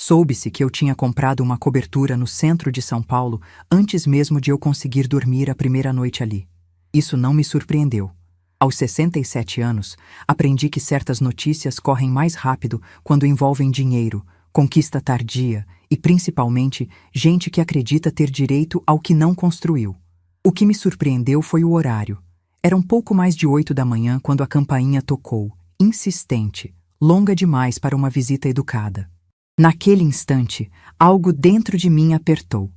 Soube-se que eu tinha comprado uma cobertura no centro de São Paulo antes mesmo de eu conseguir dormir a primeira noite ali. Isso não me surpreendeu. Aos 67 anos, aprendi que certas notícias correm mais rápido quando envolvem dinheiro, conquista tardia e, principalmente, gente que acredita ter direito ao que não construiu. O que me surpreendeu foi o horário. Era um pouco mais de 8 da manhã quando a campainha tocou, insistente, longa demais para uma visita educada. Naquele instante, algo dentro de mim apertou.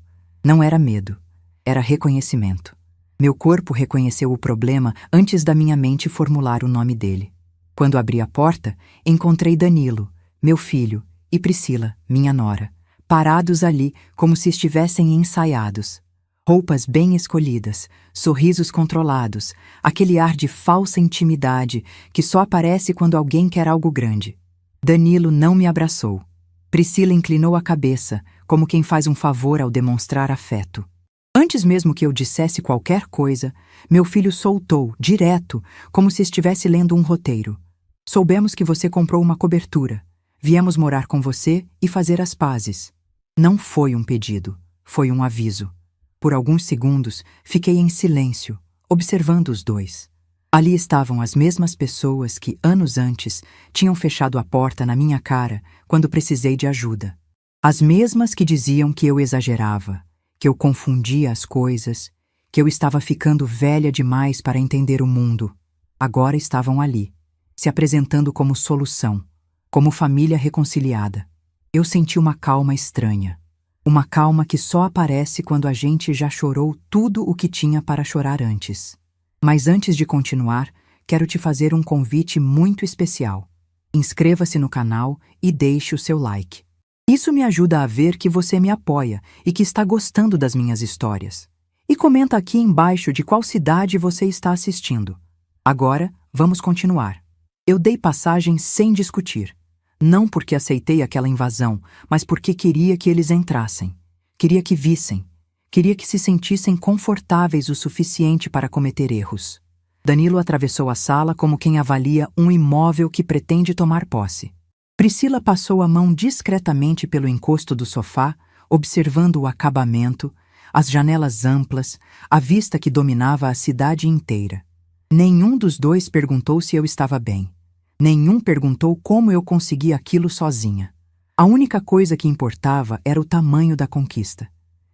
Não era medo, era reconhecimento. Meu corpo reconheceu o problema antes da minha mente formular o nome dele. Quando abri a porta, encontrei Danilo, meu filho, e Priscila, minha nora, parados ali como se estivessem ensaiados. Roupas bem escolhidas, sorrisos controlados, aquele ar de falsa intimidade que só aparece quando alguém quer algo grande. Danilo não me abraçou. Priscila inclinou a cabeça, como quem faz um favor ao demonstrar afeto. Antes mesmo que eu dissesse qualquer coisa, meu filho soltou, direto, como se estivesse lendo um roteiro. Soubemos que você comprou uma cobertura. Viemos morar com você e fazer as pazes. Não foi um pedido, foi um aviso. Por alguns segundos, fiquei em silêncio, observando os dois. Ali estavam as mesmas pessoas que, anos antes, tinham fechado a porta na minha cara quando precisei de ajuda. As mesmas que diziam que eu exagerava, que eu confundia as coisas, que eu estava ficando velha demais para entender o mundo. Agora estavam ali, se apresentando como solução, como família reconciliada. Eu senti uma calma estranha. Uma calma que só aparece quando a gente já chorou tudo o que tinha para chorar antes. Mas antes de continuar, quero te fazer um convite muito especial. Inscreva-se no canal e deixe o seu like. Isso me ajuda a ver que você me apoia e que está gostando das minhas histórias. E comenta aqui embaixo de qual cidade você está assistindo. Agora, vamos continuar. Eu dei passagem sem discutir. Não porque aceitei aquela invasão, mas porque queria que eles entrassem. Queria que vissem. Queria que se sentissem confortáveis o suficiente para cometer erros. Danilo atravessou a sala como quem avalia um imóvel que pretende tomar posse. Priscila passou a mão discretamente pelo encosto do sofá, observando o acabamento, as janelas amplas, a vista que dominava a cidade inteira. Nenhum dos dois perguntou se eu estava bem. Nenhum perguntou como eu consegui aquilo sozinha. A única coisa que importava era o tamanho da conquista.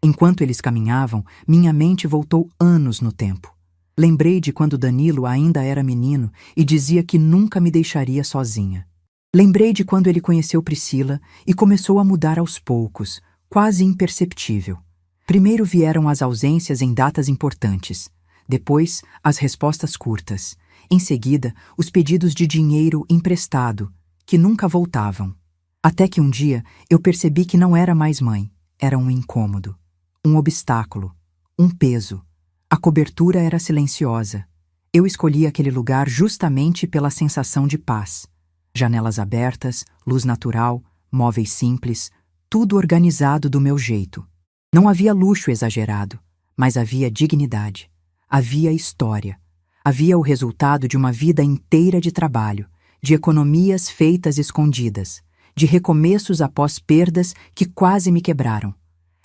Enquanto eles caminhavam, minha mente voltou anos no tempo. Lembrei de quando Danilo ainda era menino e dizia que nunca me deixaria sozinha. Lembrei de quando ele conheceu Priscila e começou a mudar aos poucos, quase imperceptível. Primeiro vieram as ausências em datas importantes. Depois, as respostas curtas. Em seguida, os pedidos de dinheiro emprestado, que nunca voltavam. Até que um dia eu percebi que não era mais mãe, era um incômodo. Um obstáculo, um peso. A cobertura era silenciosa. Eu escolhi aquele lugar justamente pela sensação de paz. Janelas abertas, luz natural, móveis simples, tudo organizado do meu jeito. Não havia luxo exagerado, mas havia dignidade. Havia história. Havia o resultado de uma vida inteira de trabalho, de economias feitas escondidas, de recomeços após perdas que quase me quebraram.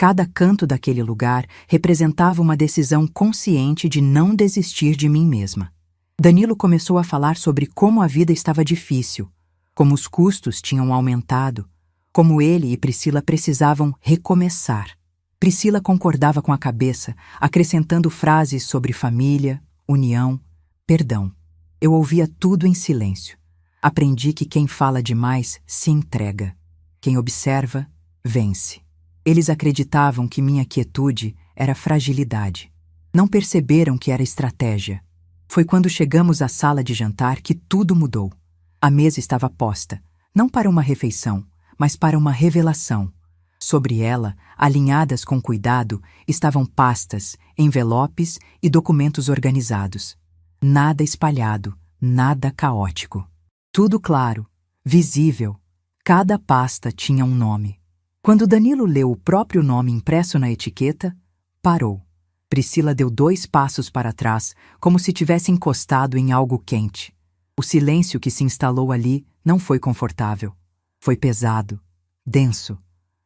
Cada canto daquele lugar representava uma decisão consciente de não desistir de mim mesma. Danilo começou a falar sobre como a vida estava difícil, como os custos tinham aumentado, como ele e Priscila precisavam recomeçar. Priscila concordava com a cabeça, acrescentando frases sobre família, união, perdão. Eu ouvia tudo em silêncio. Aprendi que quem fala demais se entrega. Quem observa, vence. Eles acreditavam que minha quietude era fragilidade. Não perceberam que era estratégia. Foi quando chegamos à sala de jantar que tudo mudou. A mesa estava posta, não para uma refeição, mas para uma revelação. Sobre ela, alinhadas com cuidado, estavam pastas, envelopes e documentos organizados. Nada espalhado, nada caótico. Tudo claro, visível. Cada pasta tinha um nome. Quando Danilo leu o próprio nome impresso na etiqueta, parou. Priscila deu 2 passos para trás, como se tivesse encostado em algo quente. O silêncio que se instalou ali não foi confortável. Foi pesado, denso.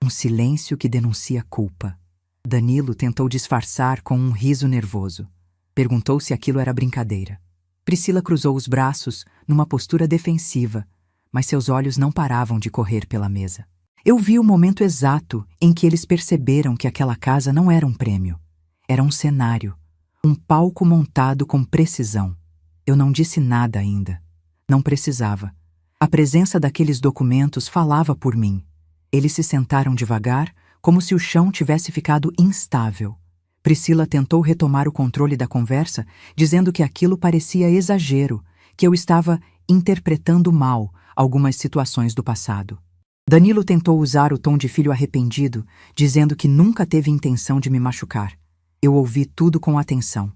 Um silêncio que denuncia culpa. Danilo tentou disfarçar com um riso nervoso. Perguntou se aquilo era brincadeira. Priscila cruzou os braços numa postura defensiva, mas seus olhos não paravam de correr pela mesa. Eu vi o momento exato em que eles perceberam que aquela casa não era um prêmio. Era um cenário, um palco montado com precisão. Eu não disse nada ainda. Não precisava. A presença daqueles documentos falava por mim. Eles se sentaram devagar, como se o chão tivesse ficado instável. Priscila tentou retomar o controle da conversa, dizendo que aquilo parecia exagero, que eu estava interpretando mal algumas situações do passado. Danilo tentou usar o tom de filho arrependido, dizendo que nunca teve intenção de me machucar. Eu ouvi tudo com atenção.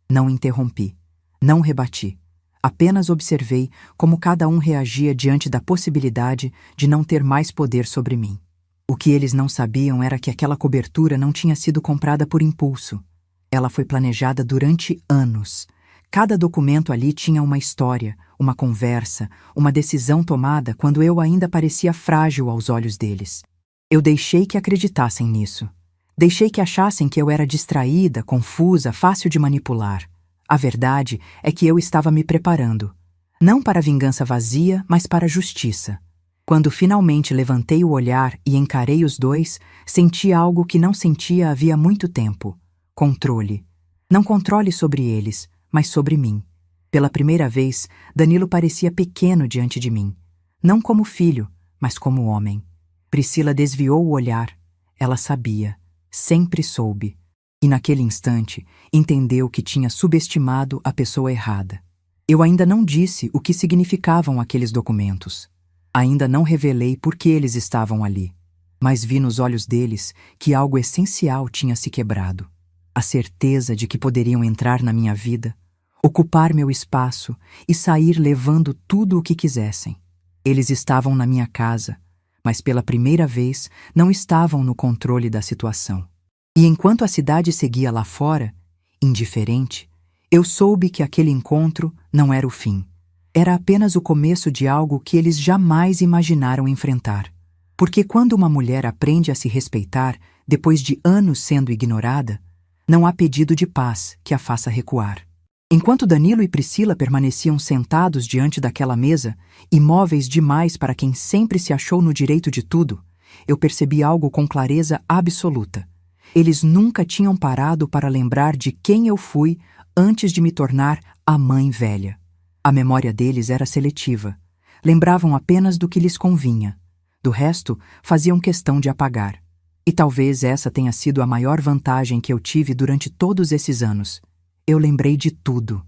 Não interrompi. Não rebati. Apenas observei como cada um reagia diante da possibilidade de não ter mais poder sobre mim. O que eles não sabiam era que aquela cobertura não tinha sido comprada por impulso. Ela foi planejada durante anos. Cada documento ali tinha uma história, uma conversa, uma decisão tomada quando eu ainda parecia frágil aos olhos deles. Eu deixei que acreditassem nisso. Deixei que achassem que eu era distraída, confusa, fácil de manipular. A verdade é que eu estava me preparando. Não para vingança vazia, mas para a justiça. Quando finalmente levantei o olhar e encarei os dois, senti algo que não sentia havia muito tempo. Controle. Não controle sobre eles, mas sobre mim. Pela primeira vez, Danilo parecia pequeno diante de mim. Não como filho, mas como homem. Priscila desviou o olhar. Ela sabia. Sempre soube. E naquele instante, entendeu que tinha subestimado a pessoa errada. Eu ainda não disse o que significavam aqueles documentos. Ainda não revelei por que eles estavam ali. Mas vi nos olhos deles que algo essencial tinha se quebrado. A certeza de que poderiam entrar na minha vida, ocupar meu espaço e sair levando tudo o que quisessem. Eles estavam na minha casa, mas pela primeira vez não estavam no controle da situação. E enquanto a cidade seguia lá fora, indiferente, eu soube que aquele encontro não era o fim. Era apenas o começo de algo que eles jamais imaginaram enfrentar. Porque quando uma mulher aprende a se respeitar, depois de anos sendo ignorada, não há pedido de paz que a faça recuar. Enquanto Danilo e Priscila permaneciam sentados diante daquela mesa, imóveis demais para quem sempre se achou no direito de tudo, eu percebi algo com clareza absoluta. Eles nunca tinham parado para lembrar de quem eu fui antes de me tornar a mãe velha. A memória deles era seletiva. Lembravam apenas do que lhes convinha. Do resto, faziam questão de apagar. E talvez essa tenha sido a maior vantagem que eu tive durante todos esses anos. Eu lembrei de tudo.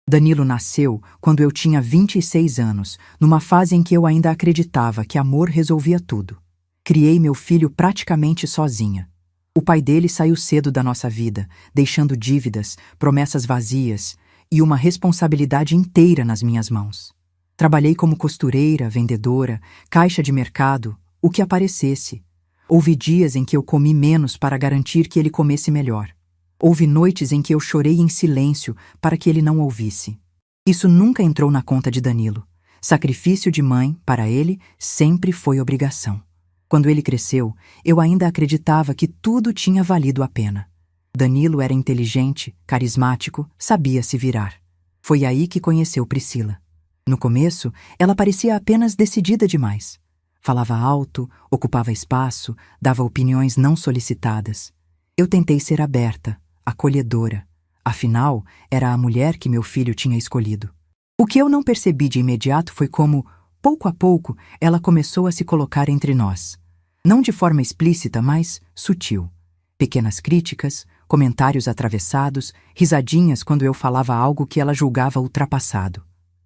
Danilo nasceu quando eu tinha 26 anos, numa fase em que eu ainda acreditava que amor resolvia tudo. Criei meu filho praticamente sozinha. O pai dele saiu cedo da nossa vida, deixando dívidas, promessas vazias e uma responsabilidade inteira nas minhas mãos. Trabalhei como costureira, vendedora, caixa de mercado, o que aparecesse. Houve dias em que eu comi menos para garantir que ele comesse melhor. Houve noites em que eu chorei em silêncio para que ele não ouvisse. Isso nunca entrou na conta de Danilo. Sacrifício de mãe, para ele, sempre foi obrigação. Quando ele cresceu, eu ainda acreditava que tudo tinha valido a pena. Danilo era inteligente, carismático, sabia se virar. Foi aí que conheceu Priscila. No começo, ela parecia apenas decidida demais. Falava alto, ocupava espaço, dava opiniões não solicitadas. Eu tentei ser aberta, acolhedora. Afinal, era a mulher que meu filho tinha escolhido. O que eu não percebi de imediato foi como, pouco a pouco, ela começou a se colocar entre nós. Não de forma explícita, mas sutil. Pequenas críticas, comentários atravessados, risadinhas quando eu falava algo que ela julgava ultrapassado.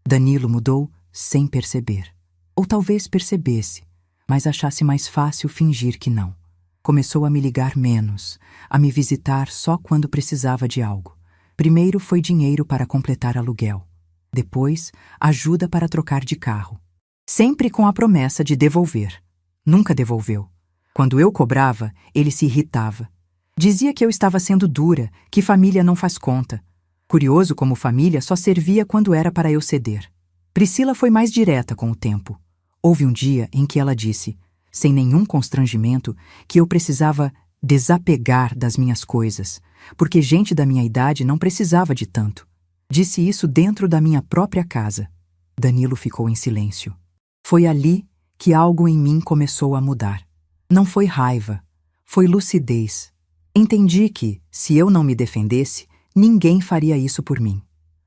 Danilo mudou sem perceber. Ou talvez percebesse, mas achasse mais fácil fingir que não. Começou a me ligar menos, a me visitar só quando precisava de algo. Primeiro foi dinheiro para completar aluguel. Depois, ajuda para trocar de carro. Sempre com a promessa de devolver. Nunca devolveu. Quando eu cobrava, ele se irritava. Dizia que eu estava sendo dura, que família não faz conta. Curioso como família só servia quando era para eu ceder. Priscila foi mais direta com o tempo. Houve um dia em que ela disse: sem nenhum constrangimento, que eu precisava desapegar das minhas coisas, porque gente da minha idade não precisava de tanto. Disse isso dentro da minha própria casa. Danilo ficou em silêncio. Foi ali que algo em mim começou a mudar. Não foi raiva, foi lucidez. Entendi que, se eu não me defendesse, ninguém faria isso por mim.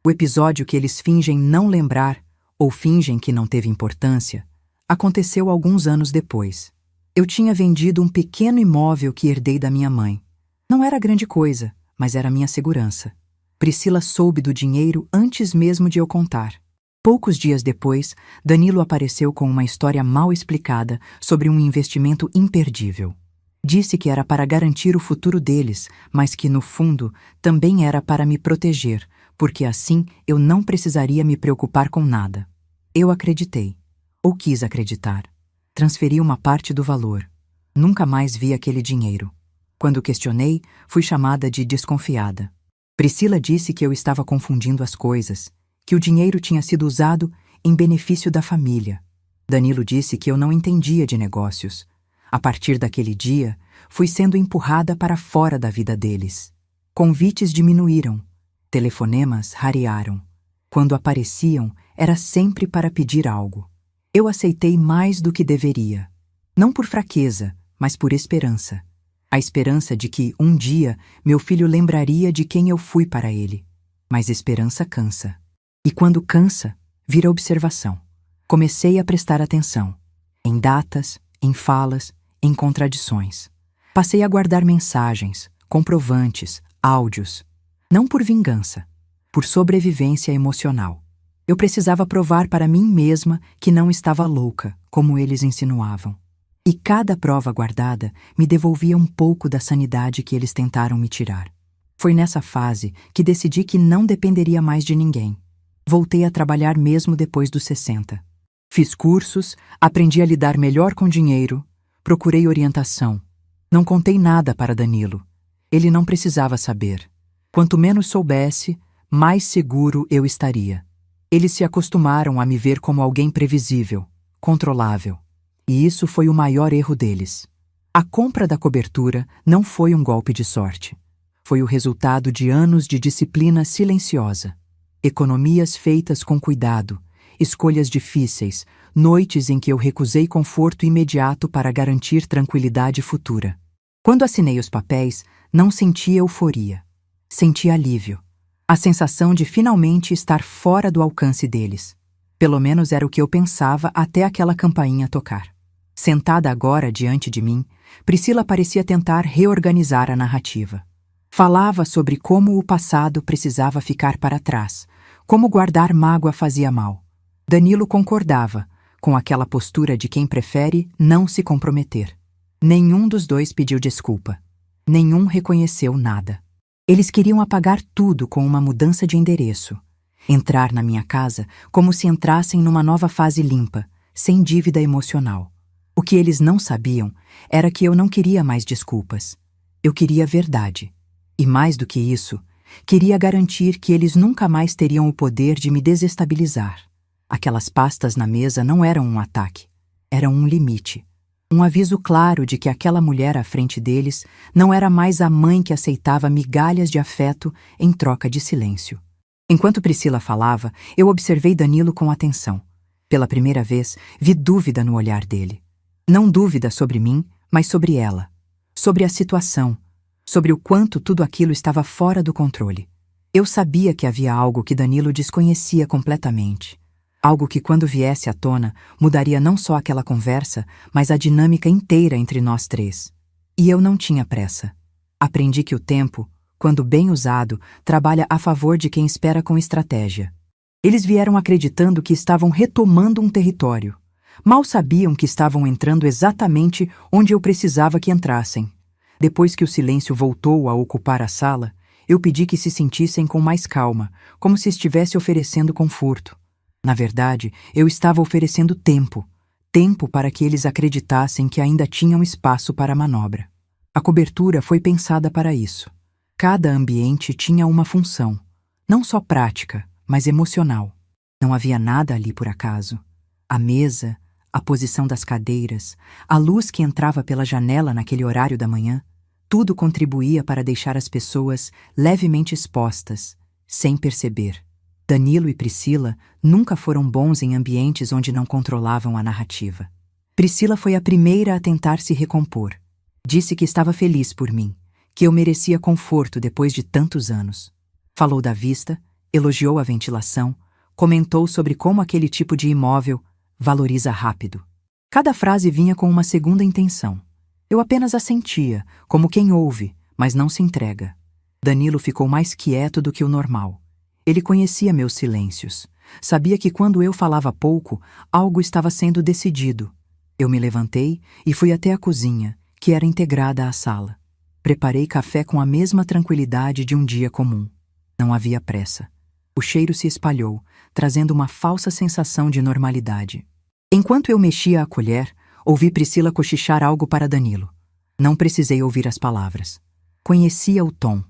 O episódio que eles fingem não lembrar, ou fingem que não teve importância, aconteceu alguns anos depois. Eu tinha vendido um pequeno imóvel que herdei da minha mãe. Não era grande coisa, mas era minha segurança. Priscila soube do dinheiro antes mesmo de eu contar. Poucos dias depois, Danilo apareceu com uma história mal explicada sobre um investimento imperdível. Disse que era para garantir o futuro deles, mas que, no fundo, também era para me proteger, porque assim eu não precisaria me preocupar com nada. Eu acreditei. Ou quis acreditar. Transferi uma parte do valor. Nunca mais vi aquele dinheiro. Quando questionei, fui chamada de desconfiada. Priscila disse que eu estava confundindo as coisas, que o dinheiro tinha sido usado em benefício da família. Danilo disse que eu não entendia de negócios. A partir daquele dia, fui sendo empurrada para fora da vida deles. Convites diminuíram. Telefonemas rarearam. Quando apareciam, era sempre para pedir algo. Eu aceitei mais do que deveria. Não por fraqueza, mas por esperança. A esperança de que, um dia, meu filho lembraria de quem eu fui para ele. Mas esperança cansa. E quando cansa, vira observação. Comecei a prestar atenção. Em datas, em falas, em contradições. Passei a guardar mensagens, comprovantes, áudios. Não por vingança, por sobrevivência emocional. Eu precisava provar para mim mesma que não estava louca, como eles insinuavam. E cada prova guardada me devolvia um pouco da sanidade que eles tentaram me tirar. Foi nessa fase que decidi que não dependeria mais de ninguém. Voltei a trabalhar mesmo depois dos 60. Fiz cursos, aprendi a lidar melhor com dinheiro, procurei orientação. Não contei nada para Danilo. Ele não precisava saber. Quanto menos soubesse, mais seguro eu estaria. Eles se acostumaram a me ver como alguém previsível, controlável. E isso foi o maior erro deles. A compra da cobertura não foi um golpe de sorte. Foi o resultado de anos de disciplina silenciosa. Economias feitas com cuidado, escolhas difíceis, noites em que eu recusei conforto imediato para garantir tranquilidade futura. Quando assinei os papéis, não senti euforia. Senti alívio. A sensação de finalmente estar fora do alcance deles. Pelo menos era o que eu pensava até aquela campainha tocar. Sentada agora diante de mim, Priscila parecia tentar reorganizar a narrativa. Falava sobre como o passado precisava ficar para trás, como guardar mágoa fazia mal. Danilo concordava, com aquela postura de quem prefere não se comprometer. Nenhum dos dois pediu desculpa. Nenhum reconheceu nada. Eles queriam apagar tudo com uma mudança de endereço. Entrar na minha casa como se entrassem numa nova fase limpa, sem dívida emocional. O que eles não sabiam era que eu não queria mais desculpas. Eu queria verdade. E mais do que isso, queria garantir que eles nunca mais teriam o poder de me desestabilizar. Aquelas pastas na mesa não eram um ataque. Eram um limite. Um aviso claro de que aquela mulher à frente deles não era mais a mãe que aceitava migalhas de afeto em troca de silêncio. Enquanto Priscila falava, eu observei Danilo com atenção. Pela primeira vez, vi dúvida no olhar dele. Não dúvida sobre mim, mas sobre ela. Sobre a situação. Sobre o quanto tudo aquilo estava fora do controle. Eu sabia que havia algo que Danilo desconhecia completamente. Algo que, quando viesse à tona, mudaria não só aquela conversa, mas a dinâmica inteira entre nós três. E eu não tinha pressa. Aprendi que o tempo, quando bem usado, trabalha a favor de quem espera com estratégia. Eles vieram acreditando que estavam retomando um território. Mal sabiam que estavam entrando exatamente onde eu precisava que entrassem. Depois que o silêncio voltou a ocupar a sala, eu pedi que se sentissem com mais calma, como se estivesse oferecendo conforto. Na verdade, eu estava oferecendo tempo. Tempo para que eles acreditassem que ainda tinham espaço para a manobra. A cobertura foi pensada para isso. Cada ambiente tinha uma função, não só prática, mas emocional. Não havia nada ali por acaso. A mesa, a posição das cadeiras, a luz que entrava pela janela naquele horário da manhã, tudo contribuía para deixar as pessoas levemente expostas, sem perceber. Danilo e Priscila nunca foram bons em ambientes onde não controlavam a narrativa. Priscila foi a primeira a tentar se recompor. Disse que estava feliz por mim, que eu merecia conforto depois de tantos anos. Falou da vista, elogiou a ventilação, comentou sobre como aquele tipo de imóvel valoriza rápido. Cada frase vinha com uma segunda intenção. Eu apenas assentia, como quem ouve, mas não se entrega. Danilo ficou mais quieto do que o normal. Ele conhecia meus silêncios. Sabia que quando eu falava pouco, algo estava sendo decidido. Eu me levantei e fui até a cozinha, que era integrada à sala. Preparei café com a mesma tranquilidade de um dia comum. Não havia pressa. O cheiro se espalhou, trazendo uma falsa sensação de normalidade. Enquanto eu mexia a colher, ouvi Priscila cochichar algo para Danilo. Não precisei ouvir as palavras. Conhecia o tom.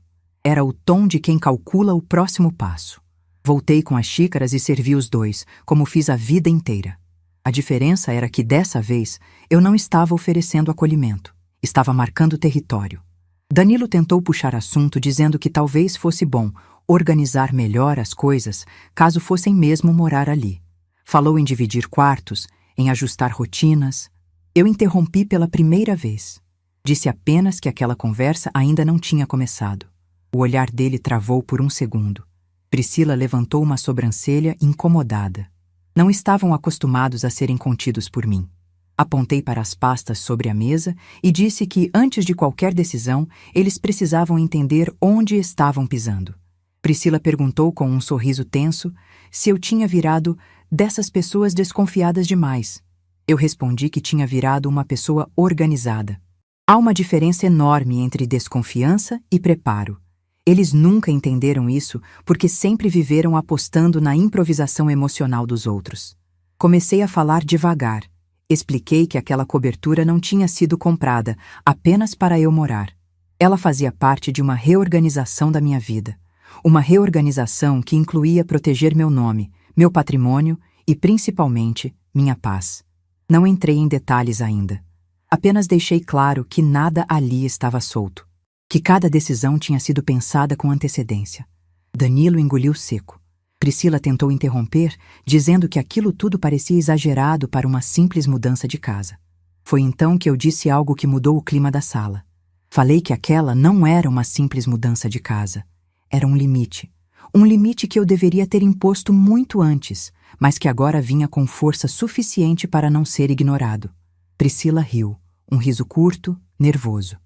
Era o tom de quem calcula o próximo passo. Voltei com as xícaras e servi os dois, como fiz a vida inteira. A diferença era que, dessa vez, eu não estava oferecendo acolhimento. Estava marcando território. Danilo tentou puxar assunto dizendo que talvez fosse bom organizar melhor as coisas caso fossem mesmo morar ali. Falou em dividir quartos, em ajustar rotinas. Eu interrompi pela primeira vez. Disse apenas que aquela conversa ainda não tinha começado. O olhar dele travou por um segundo. Priscila levantou uma sobrancelha incomodada. Não estavam acostumados a serem contidos por mim. Apontei para as pastas sobre a mesa e disse que, antes de qualquer decisão, eles precisavam entender onde estavam pisando. Priscila perguntou com um sorriso tenso se eu tinha virado dessas pessoas desconfiadas demais. Eu respondi que tinha virado uma pessoa organizada. Há uma diferença enorme entre desconfiança e preparo. Eles nunca entenderam isso porque sempre viveram apostando na improvisação emocional dos outros. Comecei a falar devagar. Expliquei que aquela cobertura não tinha sido comprada apenas para eu morar. Ela fazia parte de uma reorganização da minha vida. Uma reorganização que incluía proteger meu nome, meu patrimônio e, principalmente, minha paz. Não entrei em detalhes ainda. Apenas deixei claro que nada ali estava solto. Que cada decisão tinha sido pensada com antecedência. Danilo engoliu seco. Priscila tentou interromper, dizendo que aquilo tudo parecia exagerado para uma simples mudança de casa. Foi então que eu disse algo que mudou o clima da sala. Falei que aquela não era uma simples mudança de casa. Era um limite. Um limite que eu deveria ter imposto muito antes, mas que agora vinha com força suficiente para não ser ignorado. Priscila riu, um riso curto, nervoso.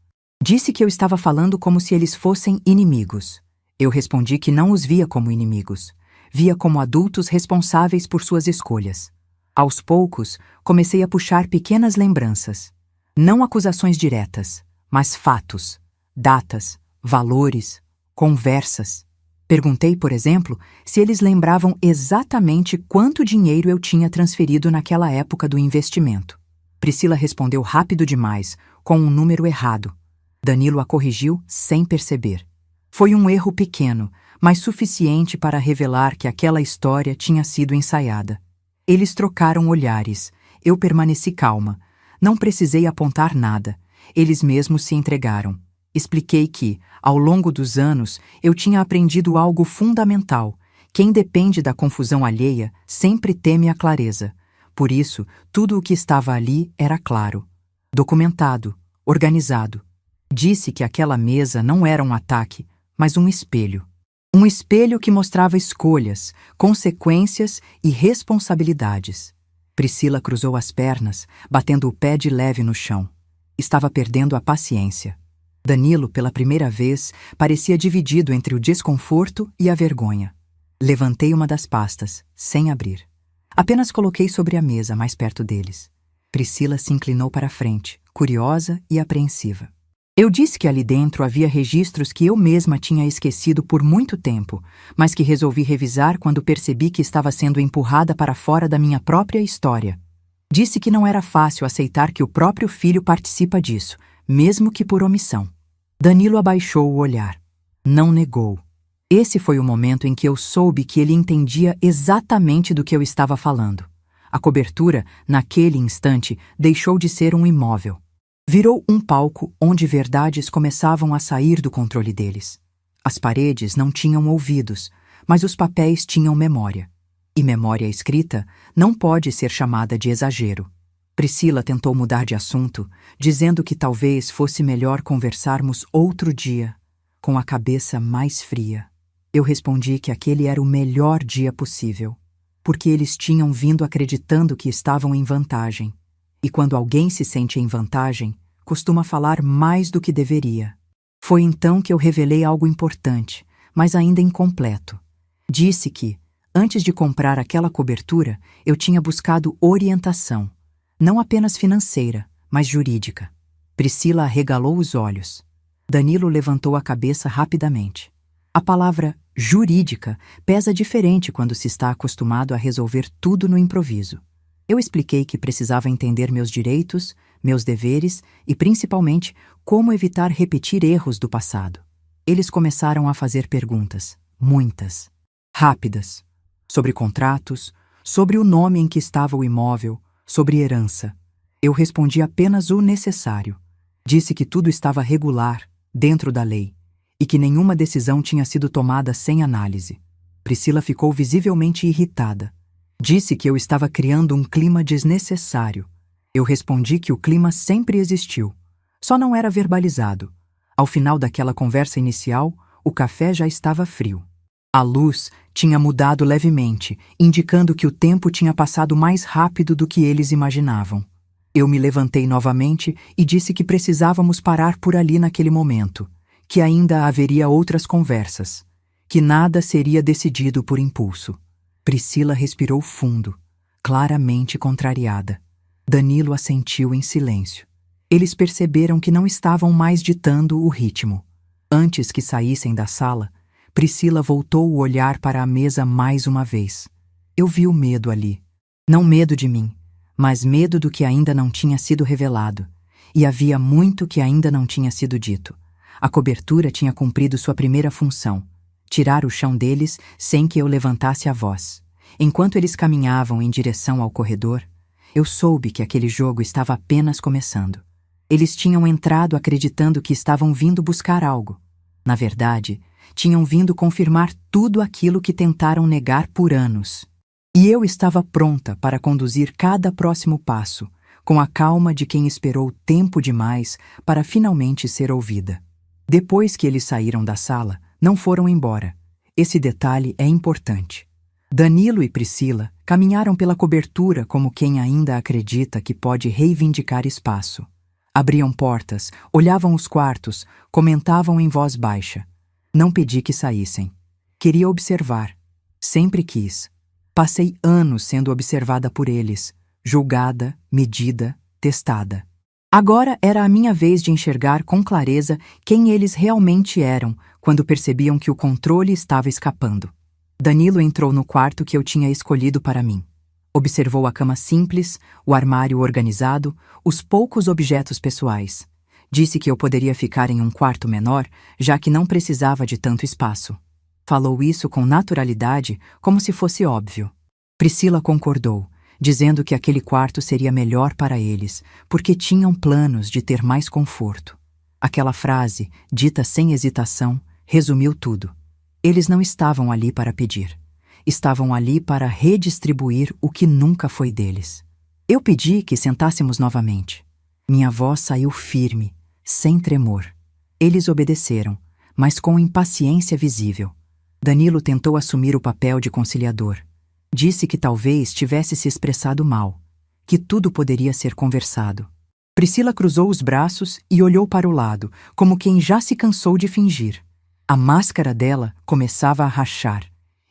Disse que eu estava falando como se eles fossem inimigos. Eu respondi que não os via como inimigos. Via como adultos responsáveis por suas escolhas. Aos poucos, comecei a puxar pequenas lembranças. Não acusações diretas, mas fatos, datas, valores, conversas. Perguntei, por exemplo, se eles lembravam exatamente quanto dinheiro eu tinha transferido naquela época do investimento. Priscila respondeu rápido demais, com um número errado. Danilo a corrigiu sem perceber. Foi um erro pequeno, mas suficiente para revelar que aquela história tinha sido ensaiada. Eles trocaram olhares. Eu permaneci calma. Não precisei apontar nada. Eles mesmos se entregaram. Expliquei que, ao longo dos anos, eu tinha aprendido algo fundamental. Quem depende da confusão alheia sempre teme a clareza. Por isso, tudo o que estava ali era claro. Documentado, organizado. Disse que aquela mesa não era um ataque, mas um espelho. Um espelho que mostrava escolhas, consequências e responsabilidades. Priscila cruzou as pernas, batendo o pé de leve no chão. Estava perdendo a paciência. Danilo, pela primeira vez, parecia dividido entre o desconforto e a vergonha. Levantei uma das pastas, sem abrir. Apenas coloquei sobre a mesa, mais perto deles. Priscila se inclinou para a frente, curiosa e apreensiva. Eu disse que ali dentro havia registros que eu mesma tinha esquecido por muito tempo, mas que resolvi revisar quando percebi que estava sendo empurrada para fora da minha própria história. Disse que não era fácil aceitar que o próprio filho participa disso, mesmo que por omissão. Danilo abaixou o olhar. Não negou. Esse foi o momento em que eu soube que ele entendia exatamente do que eu estava falando. A cobertura, naquele instante, deixou de ser um imóvel. Virou um palco onde verdades começavam a sair do controle deles. As paredes não tinham ouvidos, mas os papéis tinham memória. E memória escrita não pode ser chamada de exagero. Priscila tentou mudar de assunto, dizendo que talvez fosse melhor conversarmos outro dia, com a cabeça mais fria. Eu respondi que aquele era o melhor dia possível, porque eles tinham vindo acreditando que estavam em vantagem. E quando alguém se sente em vantagem, costuma falar mais do que deveria. Foi então que eu revelei algo importante, mas ainda incompleto. Disse que, antes de comprar aquela cobertura, eu tinha buscado orientação, não apenas financeira, mas jurídica. Priscila arregalou os olhos. Danilo levantou a cabeça rapidamente. A palavra jurídica pesa diferente quando se está acostumado a resolver tudo no improviso. Eu expliquei que precisava entender meus direitos, meus deveres e, principalmente, como evitar repetir erros do passado. Eles começaram a fazer perguntas, muitas, rápidas, sobre contratos, sobre o nome em que estava o imóvel, sobre herança. Eu respondi apenas o necessário. Disse que tudo estava regular, dentro da lei, e que nenhuma decisão tinha sido tomada sem análise. Priscila ficou visivelmente irritada. Disse que eu estava criando um clima desnecessário. Eu respondi que o clima sempre existiu, só não era verbalizado. Ao final daquela conversa inicial, o café já estava frio. A luz tinha mudado levemente, indicando que o tempo tinha passado mais rápido do que eles imaginavam. Eu me levantei novamente e disse que precisávamos parar por ali naquele momento, que ainda haveria outras conversas, que nada seria decidido por impulso. Priscila respirou fundo, claramente contrariada. Danilo assentiu em silêncio. Eles perceberam que não estavam mais ditando o ritmo. Antes que saíssem da sala, Priscila voltou o olhar para a mesa mais uma vez. Eu vi o medo ali. Não medo de mim, mas medo do que ainda não tinha sido revelado. E havia muito que ainda não tinha sido dito. A cobertura tinha cumprido sua primeira função: tirar o chão deles sem que eu levantasse a voz. Enquanto eles caminhavam em direção ao corredor, eu soube que aquele jogo estava apenas começando. Eles tinham entrado acreditando que estavam vindo buscar algo. Na verdade, tinham vindo confirmar tudo aquilo que tentaram negar por anos. E eu estava pronta para conduzir cada próximo passo, com a calma de quem esperou tempo demais para finalmente ser ouvida. Depois que eles saíram da sala, não foram embora. Esse detalhe é importante. Danilo e Priscila caminharam pela cobertura como quem ainda acredita que pode reivindicar espaço. Abriam portas, olhavam os quartos, comentavam em voz baixa. Não pedi que saíssem. Queria observar. Sempre quis. Passei anos sendo observada por eles, julgada, medida, testada. Agora era a minha vez de enxergar com clareza quem eles realmente eram quando percebiam que o controle estava escapando. Danilo entrou no quarto que eu tinha escolhido para mim. Observou a cama simples, o armário organizado, os poucos objetos pessoais. Disse que eu poderia ficar em um quarto menor, já que não precisava de tanto espaço. Falou isso com naturalidade, como se fosse óbvio. Priscila concordou, dizendo que aquele quarto seria melhor para eles, porque tinham planos de ter mais conforto. Aquela frase, dita sem hesitação, resumiu tudo. Eles não estavam ali para pedir. Estavam ali para redistribuir o que nunca foi deles. Eu pedi que sentássemos novamente. Minha voz saiu firme, sem tremor. Eles obedeceram, mas com impaciência visível. Danilo tentou assumir o papel de conciliador. Disse que talvez tivesse se expressado mal, que tudo poderia ser conversado. Priscila cruzou os braços e olhou para o lado, como quem já se cansou de fingir. A máscara dela começava a rachar.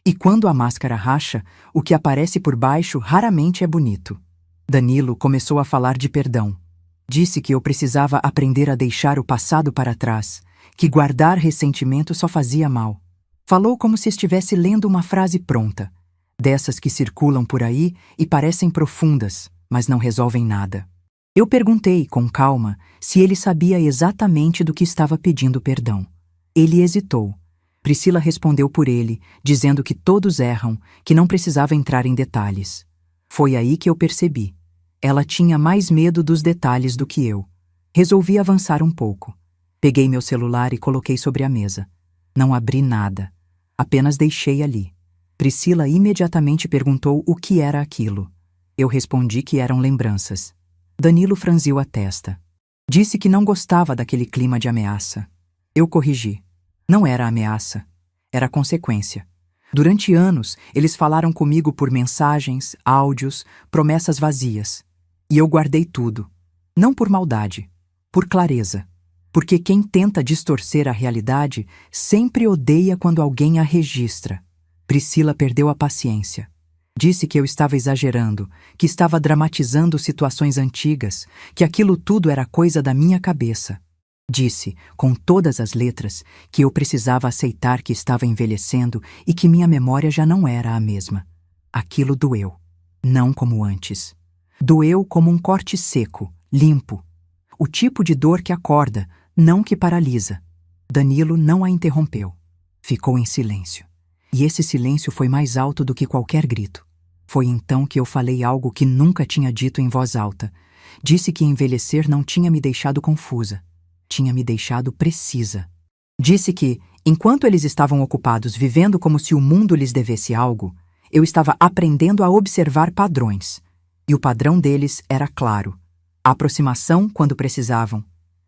E quando a máscara racha, o que aparece por baixo raramente é bonito. Danilo começou a falar de perdão. Disse que eu precisava aprender a deixar o passado para trás, que guardar ressentimento só fazia mal. Falou como se estivesse lendo uma frase pronta, dessas que circulam por aí e parecem profundas, mas não resolvem nada. Eu perguntei, com calma, se ele sabia exatamente do que estava pedindo perdão. Ele hesitou. Priscila respondeu por ele, dizendo que todos erram, que não precisava entrar em detalhes. Foi aí que eu percebi. Ela tinha mais medo dos detalhes do que eu. Resolvi avançar um pouco. Peguei meu celular e coloquei sobre a mesa. Não abri nada. Apenas deixei ali. Priscila imediatamente perguntou o que era aquilo. Eu respondi que eram lembranças. Danilo franziu a testa. Disse que não gostava daquele clima de ameaça. Eu corrigi. Não era ameaça. Era consequência. Durante anos, eles falaram comigo por mensagens, áudios, promessas vazias. E eu guardei tudo. Não por maldade, por clareza. Porque quem tenta distorcer a realidade sempre odeia quando alguém a registra. Priscila perdeu a paciência. Disse que eu estava exagerando, que estava dramatizando situações antigas, que aquilo tudo era coisa da minha cabeça. Disse, com todas as letras, que eu precisava aceitar que estava envelhecendo e que minha memória já não era a mesma. Aquilo doeu. Não como antes. Doeu como um corte seco, limpo. O tipo de dor que acorda, não que paralisa. Danilo não a interrompeu. Ficou em silêncio. E esse silêncio foi mais alto do que qualquer grito. Foi então que eu falei algo que nunca tinha dito em voz alta. Disse que envelhecer não tinha me deixado confusa. Tinha me deixado precisa. Disse que, enquanto eles estavam ocupados vivendo como se o mundo lhes devesse algo, eu estava aprendendo a observar padrões. E o padrão deles era claro. Aproximação quando precisavam.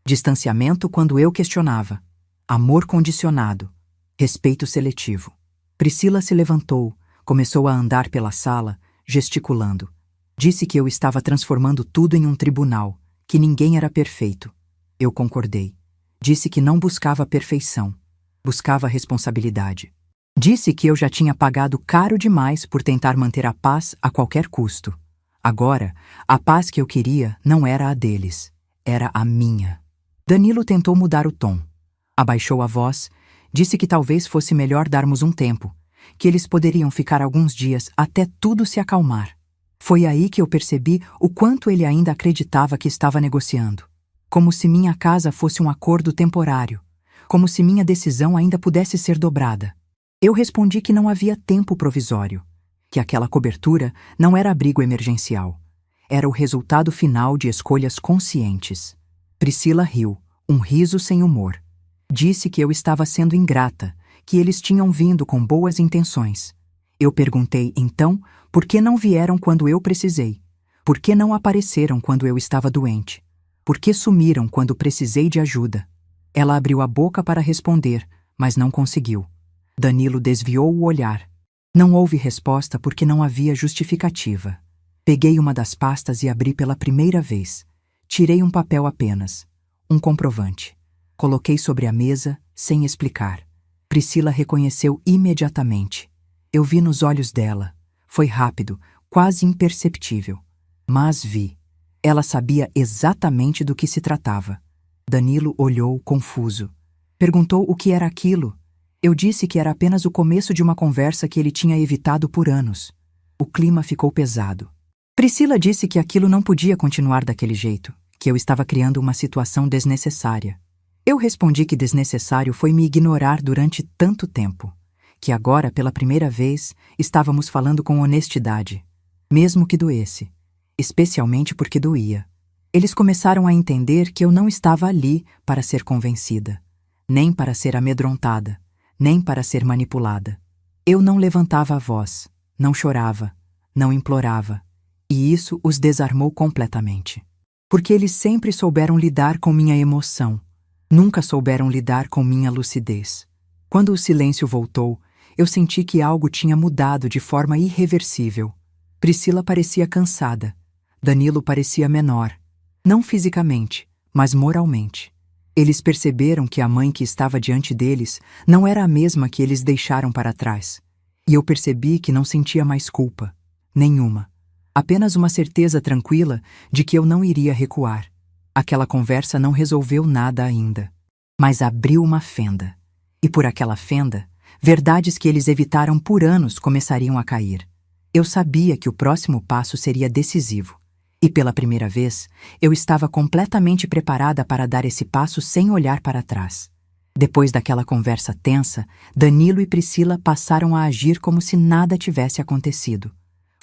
Distanciamento quando eu questionava. Amor condicionado. Respeito seletivo. Priscila se levantou, começou a andar pela sala, gesticulando. Disse que eu estava transformando tudo em um tribunal, que ninguém era perfeito. Eu concordei. Disse que não buscava perfeição, buscava responsabilidade. Disse que eu já tinha pagado caro demais por tentar manter a paz a qualquer custo. Agora, a paz que eu queria não era a deles, era a minha. Danilo tentou mudar o tom. Abaixou a voz, disse que talvez fosse melhor darmos um tempo, que eles poderiam ficar alguns dias até tudo se acalmar. Foi aí que eu percebi o quanto ele ainda acreditava que estava negociando. Como se minha casa fosse um acordo temporário, como se minha decisão ainda pudesse ser dobrada. Eu respondi que não havia tempo provisório, que aquela cobertura não era abrigo emergencial. Era o resultado final de escolhas conscientes. Priscila riu, um riso sem humor. Disse que eu estava sendo ingrata, que eles tinham vindo com boas intenções. Eu perguntei, então, por que não vieram quando eu precisei? Por que não apareceram quando eu estava doente? Por que sumiram quando precisei de ajuda? Ela abriu a boca para responder, mas não conseguiu. Danilo desviou o olhar. Não houve resposta porque não havia justificativa. Peguei uma das pastas e abri pela primeira vez. Tirei um papel apenas, um comprovante. Coloquei sobre a mesa, sem explicar. Priscila reconheceu imediatamente. Eu vi nos olhos dela. Foi rápido, quase imperceptível. Mas vi. Ela sabia exatamente do que se tratava. Danilo olhou, confuso. Perguntou o que era aquilo. Eu disse que era apenas o começo de uma conversa que ele tinha evitado por anos. O clima ficou pesado. Priscila disse que aquilo não podia continuar daquele jeito, que eu estava criando uma situação desnecessária. Eu respondi que desnecessário foi me ignorar durante tanto tempo, que agora, pela primeira vez, estávamos falando com honestidade, mesmo que doesse, especialmente porque doía. Eles começaram a entender que eu não estava ali para ser convencida, nem para ser amedrontada, nem para ser manipulada. Eu não levantava a voz, não chorava, não implorava, e isso os desarmou completamente. Porque eles sempre souberam lidar com minha emoção, nunca souberam lidar com minha lucidez. Quando o silêncio voltou, eu senti que algo tinha mudado de forma irreversível. Priscila parecia cansada. Danilo parecia menor. Não fisicamente, mas moralmente. Eles perceberam que a mãe que estava diante deles não era a mesma que eles deixaram para trás. E eu percebi que não sentia mais culpa. Nenhuma. Apenas uma certeza tranquila de que eu não iria recuar. Aquela conversa não resolveu nada ainda, mas abriu uma fenda. E por aquela fenda, verdades que eles evitaram por anos começariam a cair. Eu sabia que o próximo passo seria decisivo. E pela primeira vez, eu estava completamente preparada para dar esse passo sem olhar para trás. Depois daquela conversa tensa, Danilo e Priscila passaram a agir como se nada tivesse acontecido.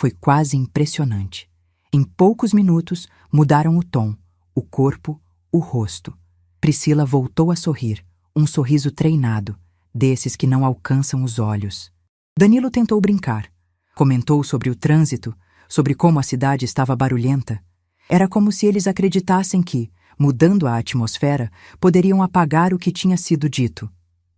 Foi quase impressionante. Em poucos minutos, mudaram o tom, o corpo, o rosto. Priscila voltou a sorrir, um sorriso treinado, desses que não alcançam os olhos. Danilo tentou brincar. Comentou sobre o trânsito, sobre como a cidade estava barulhenta. Era como se eles acreditassem que, mudando a atmosfera, poderiam apagar o que tinha sido dito.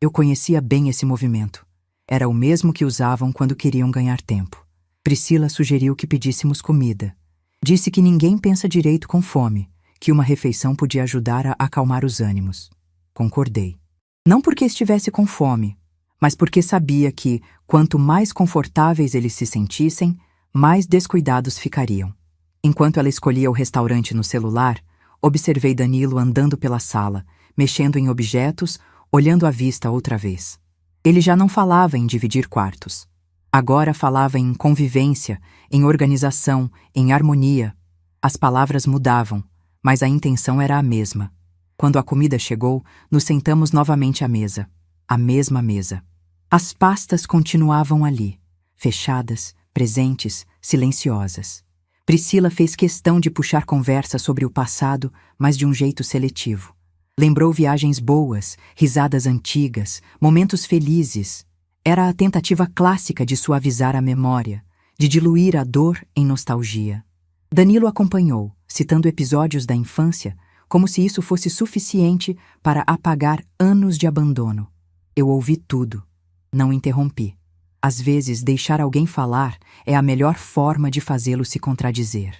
Eu conhecia bem esse movimento. Era o mesmo que usavam quando queriam ganhar tempo. Priscila sugeriu que pedíssemos comida. Disse que ninguém pensa direito com fome, que uma refeição podia ajudar a acalmar os ânimos. Concordei. Não porque estivesse com fome, mas porque sabia que, quanto mais confortáveis eles se sentissem, mais descuidados ficariam. Enquanto ela escolhia o restaurante no celular, observei Danilo andando pela sala, mexendo em objetos, olhando à vista outra vez. Ele já não falava em dividir quartos. Agora falava em convivência, em organização, em harmonia. As palavras mudavam, mas a intenção era a mesma. Quando a comida chegou, nos sentamos novamente à mesa. A mesma mesa. As pastas continuavam ali, fechadas, presentes, silenciosas. Priscila fez questão de puxar conversa sobre o passado, mas de um jeito seletivo. Lembrou viagens boas, risadas antigas, momentos felizes. Era a tentativa clássica de suavizar a memória, de diluir a dor em nostalgia. Danilo acompanhou, citando episódios da infância, como se isso fosse suficiente para apagar anos de abandono. Eu ouvi tudo. Não interrompi. Às vezes, deixar alguém falar é a melhor forma de fazê-lo se contradizer.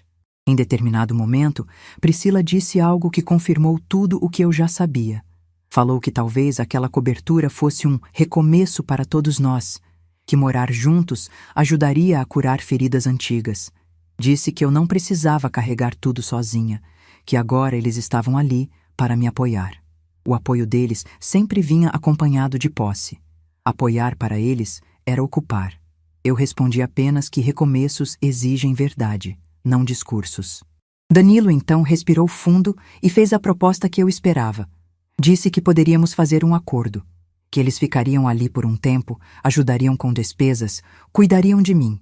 Em determinado momento, Priscila disse algo que confirmou tudo o que eu já sabia. Falou que talvez aquela cobertura fosse um recomeço para todos nós, que morar juntos ajudaria a curar feridas antigas. Disse que eu não precisava carregar tudo sozinha, que agora eles estavam ali para me apoiar. O apoio deles sempre vinha acompanhado de posse. Apoiar para eles era ocupar. Eu respondi apenas que recomeços exigem verdade, não discursos. Danilo então respirou fundo e fez a proposta que eu esperava. Disse que poderíamos fazer um acordo, que eles ficariam ali por um tempo, ajudariam com despesas, cuidariam de mim.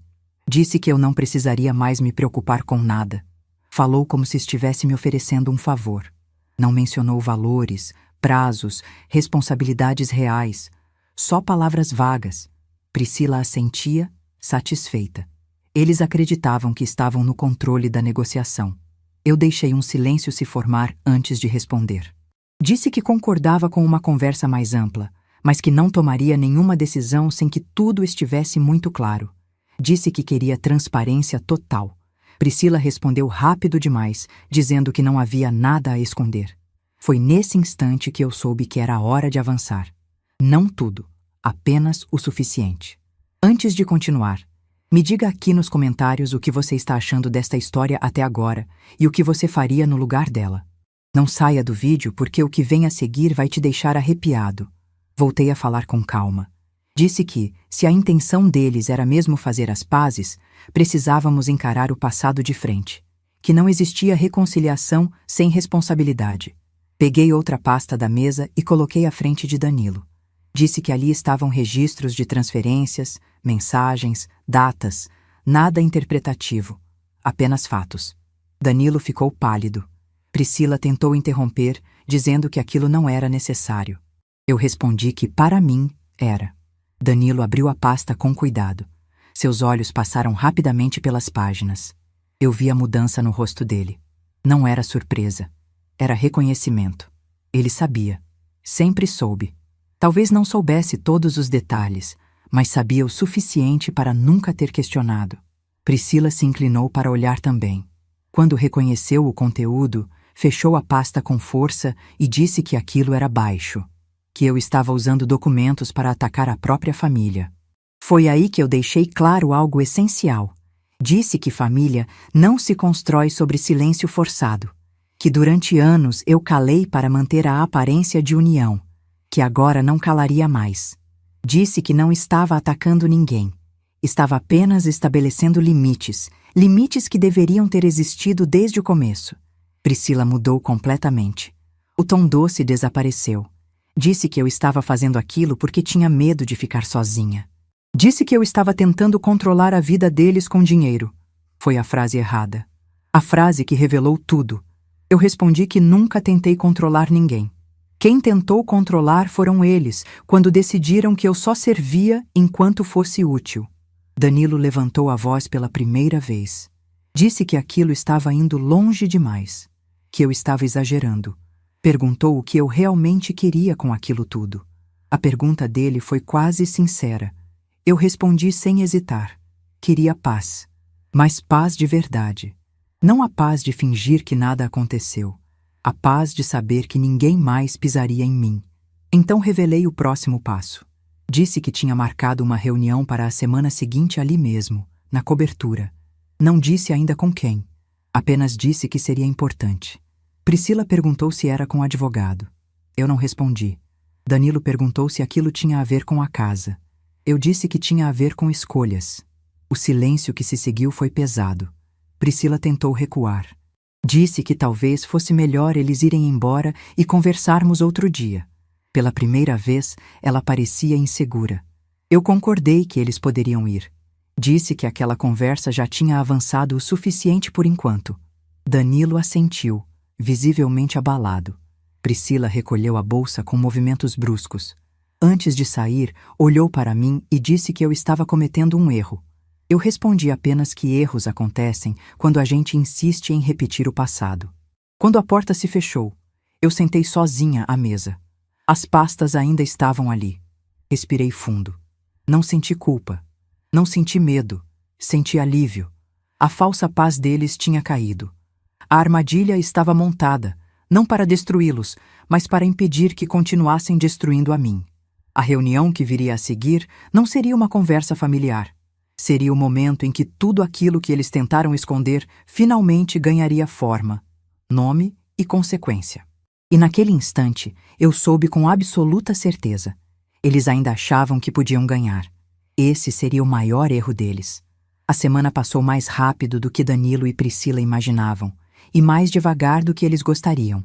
Disse que eu não precisaria mais me preocupar com nada. Falou como se estivesse me oferecendo um favor. Não mencionou valores, prazos, responsabilidades reais, só palavras vagas. Priscila assentia, satisfeita. Eles acreditavam que estavam no controle da negociação. Eu deixei um silêncio se formar antes de responder. Disse que concordava com uma conversa mais ampla, mas que não tomaria nenhuma decisão sem que tudo estivesse muito claro. Disse que queria transparência total. Priscila respondeu rápido demais, dizendo que não havia nada a esconder. Foi nesse instante que eu soube que era a hora de avançar. Não tudo, apenas o suficiente. Antes de continuar, me diga aqui nos comentários o que você está achando desta história até agora e o que você faria no lugar dela. Não saia do vídeo porque o que vem a seguir vai te deixar arrepiado. Voltei a falar com calma. Disse que, se a intenção deles era mesmo fazer as pazes, precisávamos encarar o passado de frente, que não existia reconciliação sem responsabilidade. Peguei outra pasta da mesa e coloquei à frente de Danilo. Disse que ali estavam registros de transferências, mensagens, datas, nada interpretativo, apenas fatos. Danilo ficou pálido. Priscila tentou interromper, dizendo que aquilo não era necessário. Eu respondi que, para mim, era. Danilo abriu a pasta com cuidado. Seus olhos passaram rapidamente pelas páginas. Eu vi a mudança no rosto dele. Não era surpresa. Era reconhecimento. Ele sabia. Sempre soube. Talvez não soubesse todos os detalhes, mas sabia o suficiente para nunca ter questionado. Priscila se inclinou para olhar também. Quando reconheceu o conteúdo, fechou a pasta com força e disse que aquilo era baixo, que eu estava usando documentos para atacar a própria família. Foi aí que eu deixei claro algo essencial. Disse que família não se constrói sobre silêncio forçado, que durante anos eu calei para manter a aparência de união, que agora não calaria mais. Disse que não estava atacando ninguém, estava apenas estabelecendo limites, limites que deveriam ter existido desde o começo. Priscila mudou completamente. O tom doce desapareceu. Disse que eu estava fazendo aquilo porque tinha medo de ficar sozinha. Disse que eu estava tentando controlar a vida deles com dinheiro. Foi a frase errada. A frase que revelou tudo. Eu respondi que nunca tentei controlar ninguém. Quem tentou controlar foram eles, quando decidiram que eu só servia enquanto fosse útil. Danilo levantou a voz pela primeira vez. Disse que aquilo estava indo longe demais, que eu estava exagerando. Perguntou o que eu realmente queria com aquilo tudo. A pergunta dele foi quase sincera. Eu respondi sem hesitar. Queria paz. Mas paz de verdade. Não a paz de fingir que nada aconteceu. A paz de saber que ninguém mais pisaria em mim. Então revelei o próximo passo. Disse que tinha marcado uma reunião para a semana seguinte ali mesmo, na cobertura. Não disse ainda com quem. Apenas disse que seria importante. Priscila perguntou se era com o advogado. Eu não respondi. Danilo perguntou se aquilo tinha a ver com a casa. Eu disse que tinha a ver com escolhas. O silêncio que se seguiu foi pesado. Priscila tentou recuar. Disse que talvez fosse melhor eles irem embora e conversarmos outro dia. Pela primeira vez, ela parecia insegura. Eu concordei que eles poderiam ir. Disse que aquela conversa já tinha avançado o suficiente por enquanto. Danilo assentiu, visivelmente abalado. Priscila recolheu a bolsa com movimentos bruscos. Antes de sair, olhou para mim e disse que eu estava cometendo um erro. Eu respondi apenas que erros acontecem quando a gente insiste em repetir o passado. Quando a porta se fechou, eu sentei sozinha à mesa. As pastas ainda estavam ali. Respirei fundo. Não senti culpa. Não senti medo. Senti alívio. A falsa paz deles tinha caído. A armadilha estava montada, não para destruí-los, mas para impedir que continuassem destruindo a mim. A reunião que viria a seguir não seria uma conversa familiar. Seria o momento em que tudo aquilo que eles tentaram esconder finalmente ganharia forma, nome e consequência. E naquele instante, eu soube com absoluta certeza. Eles ainda achavam que podiam ganhar. Esse seria o maior erro deles. A semana passou mais rápido do que Danilo e Priscila imaginavam, e mais devagar do que eles gostariam.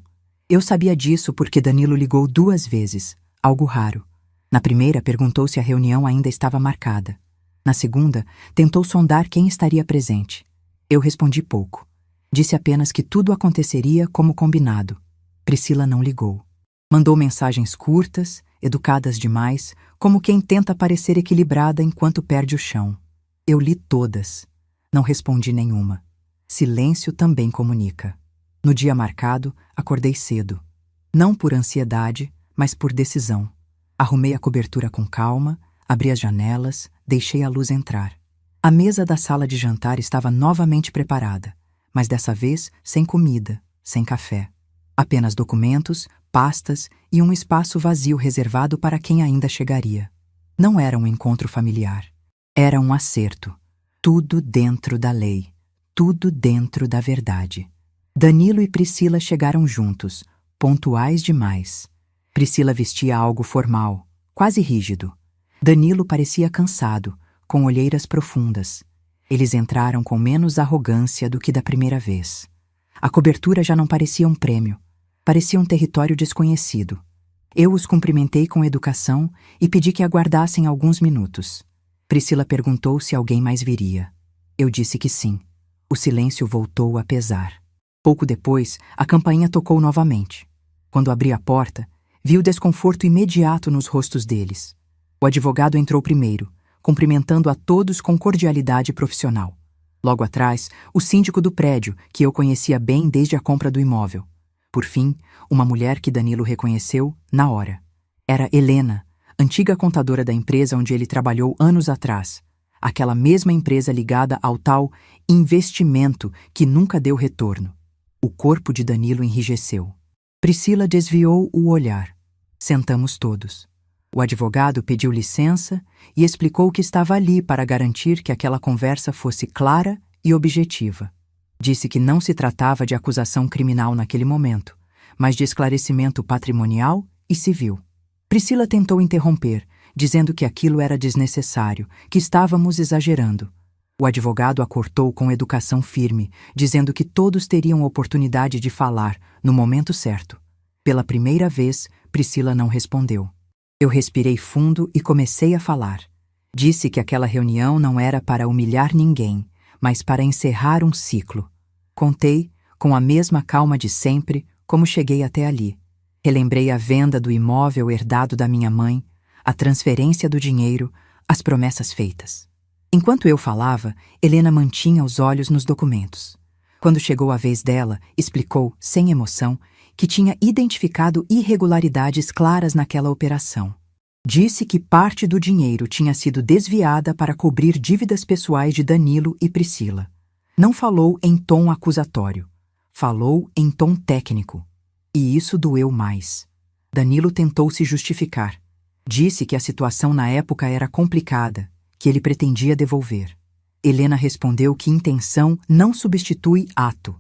Eu sabia disso porque Danilo ligou 2 vezes, algo raro. Na primeira, perguntou se a reunião ainda estava marcada. Na segunda, tentou sondar quem estaria presente. Eu respondi pouco. Disse apenas que tudo aconteceria como combinado. Priscila não ligou. Mandou mensagens curtas, educadas demais, como quem tenta parecer equilibrada enquanto perde o chão. Eu li todas. Não respondi nenhuma. Silêncio também comunica. No dia marcado, acordei cedo. Não por ansiedade, mas por decisão. Arrumei a cobertura com calma, abri as janelas, deixei a luz entrar. A mesa da sala de jantar estava novamente preparada, mas dessa vez sem comida, sem café. Apenas documentos, pastas e um espaço vazio reservado para quem ainda chegaria. Não era um encontro familiar. Era um acerto. Tudo dentro da lei. Tudo dentro da verdade. Danilo e Priscila chegaram juntos, pontuais demais. Priscila vestia algo formal, quase rígido. Danilo parecia cansado, com olheiras profundas. Eles entraram com menos arrogância do que da primeira vez. A cobertura já não parecia um prêmio. Parecia um território desconhecido. Eu os cumprimentei com educação e pedi que aguardassem alguns minutos. Priscila perguntou se alguém mais viria. Eu disse que sim. O silêncio voltou a pesar. Pouco depois, a campainha tocou novamente. Quando abri a porta, vi o desconforto imediato nos rostos deles. O advogado entrou primeiro, cumprimentando a todos com cordialidade profissional. Logo atrás, o síndico do prédio, que eu conhecia bem desde a compra do imóvel. Por fim, uma mulher que Danilo reconheceu na hora. Era Helena, antiga contadora da empresa onde ele trabalhou anos atrás. Aquela mesma empresa ligada ao tal investimento que nunca deu retorno. O corpo de Danilo enrijeceu. Priscila desviou o olhar. Sentamos todos. O advogado pediu licença e explicou que estava ali para garantir que aquela conversa fosse clara e objetiva. Disse que não se tratava de acusação criminal naquele momento, mas de esclarecimento patrimonial e civil. Priscila tentou interromper, dizendo que aquilo era desnecessário, que estávamos exagerando. O advogado a cortou com educação firme, dizendo que todos teriam oportunidade de falar no momento certo. Pela primeira vez, Priscila não respondeu. Eu respirei fundo e comecei a falar. Disse que aquela reunião não era para humilhar ninguém, mas para encerrar um ciclo. Contei, com a mesma calma de sempre, como cheguei até ali. Relembrei a venda do imóvel herdado da minha mãe, a transferência do dinheiro, as promessas feitas. Enquanto eu falava, Helena mantinha os olhos nos documentos. Quando chegou a vez dela, explicou, sem emoção, que tinha identificado irregularidades claras naquela operação. Disse que parte do dinheiro tinha sido desviada para cobrir dívidas pessoais de Danilo e Priscila. Não falou em tom acusatório. Falou em tom técnico. E isso doeu mais. Danilo tentou se justificar. Disse que a situação na época era complicada, que ele pretendia devolver. Helena respondeu que intenção não substitui ato.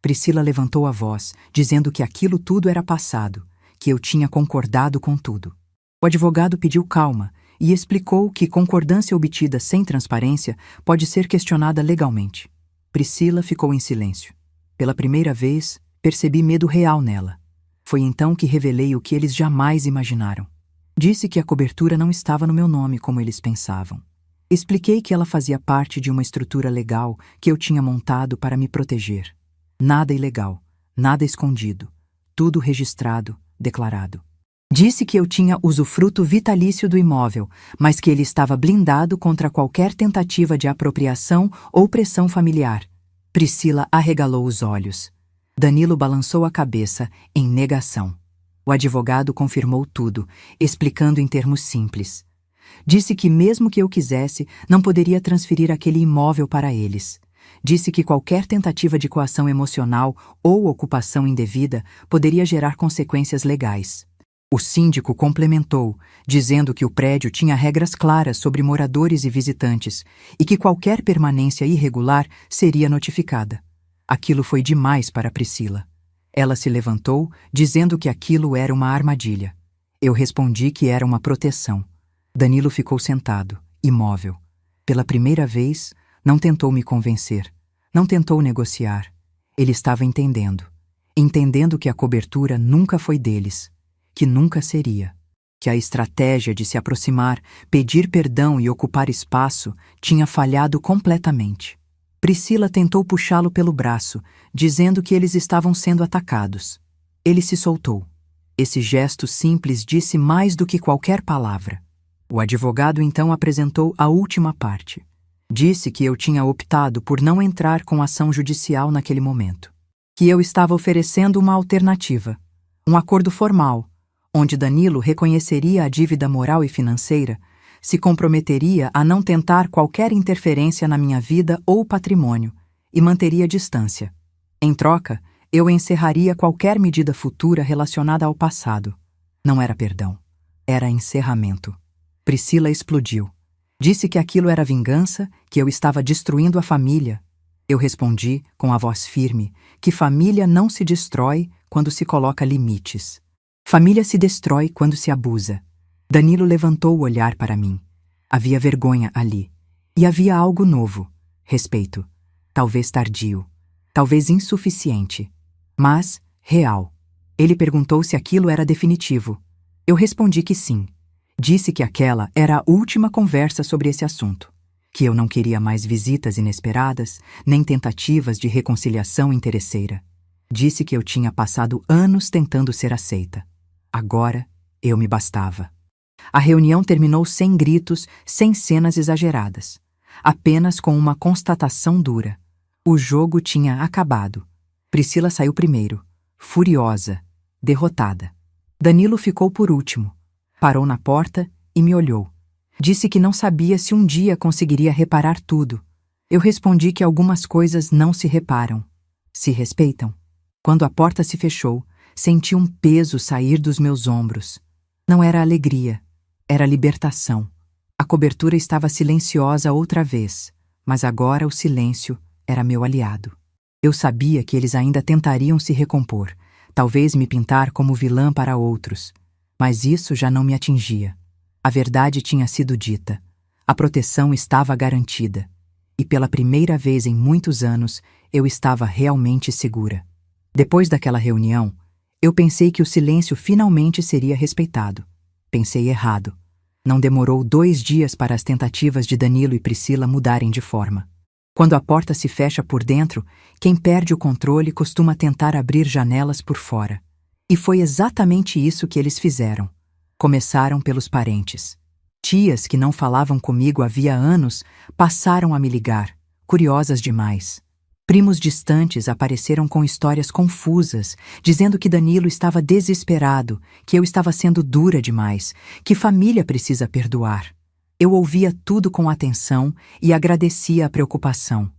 Priscila levantou a voz, dizendo que aquilo tudo era passado, que eu tinha concordado com tudo. O advogado pediu calma e explicou que concordância obtida sem transparência pode ser questionada legalmente. Priscila ficou em silêncio. Pela primeira vez, percebi medo real nela. Foi então que revelei o que eles jamais imaginaram. Disse que a cobertura não estava no meu nome como eles pensavam. Expliquei que ela fazia parte de uma estrutura legal que eu tinha montado para me proteger. Nada ilegal, nada escondido, tudo registrado, declarado. Disse que eu tinha usufruto vitalício do imóvel, mas que ele estava blindado contra qualquer tentativa de apropriação ou pressão familiar. Priscila arregalou os olhos. Danilo balançou a cabeça, em negação. O advogado confirmou tudo, explicando em termos simples. Disse que mesmo que eu quisesse, não poderia transferir aquele imóvel para eles. Disse que qualquer tentativa de coação emocional ou ocupação indevida poderia gerar consequências legais. O síndico complementou, dizendo que o prédio tinha regras claras sobre moradores e visitantes e que qualquer permanência irregular seria notificada. Aquilo foi demais para Priscila. Ela se levantou, dizendo que aquilo era uma armadilha. Eu respondi que era uma proteção. Danilo ficou sentado, imóvel. Pela primeira vez, não tentou me convencer, não tentou negociar. Ele estava entendendo. Entendendo que a cobertura nunca foi deles, que nunca seria, que a estratégia de se aproximar, pedir perdão e ocupar espaço tinha falhado completamente. Priscila tentou puxá-lo pelo braço, dizendo que eles estavam sendo atacados. Ele se soltou. Esse gesto simples disse mais do que qualquer palavra. O advogado então apresentou a última parte. Disse que eu tinha optado por não entrar com ação judicial naquele momento. Que eu estava oferecendo uma alternativa, um acordo formal, onde Danilo reconheceria a dívida moral e financeira, se comprometeria a não tentar qualquer interferência na minha vida ou patrimônio e manteria distância. Em troca, eu encerraria qualquer medida futura relacionada ao passado. Não era perdão, era encerramento. Priscila explodiu. Disse que aquilo era vingança, que eu estava destruindo a família. Eu respondi, com a voz firme, que família não se destrói quando se coloca limites. Família se destrói quando se abusa. Danilo levantou o olhar para mim. Havia vergonha ali. E havia algo novo. Respeito. Talvez tardio. Talvez insuficiente. Mas real. Ele perguntou se aquilo era definitivo. Eu respondi que sim. Disse que aquela era a última conversa sobre esse assunto. Que eu não queria mais visitas inesperadas, nem tentativas de reconciliação interesseira. Disse que eu tinha passado anos tentando ser aceita. Agora, eu me bastava. A reunião terminou sem gritos, sem cenas exageradas. Apenas com uma constatação dura. O jogo tinha acabado. Priscila saiu primeiro, furiosa, derrotada. Danilo ficou por último. Parou na porta e me olhou. Disse que não sabia se um dia conseguiria reparar tudo. Eu respondi que algumas coisas não se reparam, se respeitam. Quando a porta se fechou, senti um peso sair dos meus ombros. Não era alegria, era libertação. A cobertura estava silenciosa outra vez, mas agora o silêncio era meu aliado. Eu sabia que eles ainda tentariam se recompor, talvez me pintar como vilã para outros, mas isso já não me atingia. A verdade tinha sido dita, a proteção estava garantida, e pela primeira vez em muitos anos eu estava realmente segura. Depois daquela reunião, eu pensei que o silêncio finalmente seria respeitado. Pensei errado. Não demorou 2 dias para as tentativas de Danilo e Priscila mudarem de forma. Quando a porta se fecha por dentro, quem perde o controle costuma tentar abrir janelas por fora. E foi exatamente isso que eles fizeram. Começaram pelos parentes. Tias que não falavam comigo havia anos passaram a me ligar, curiosas demais. Primos distantes apareceram com histórias confusas, dizendo que Danilo estava desesperado, que eu estava sendo dura demais, que família precisa perdoar. Eu ouvia tudo com atenção e agradecia a preocupação.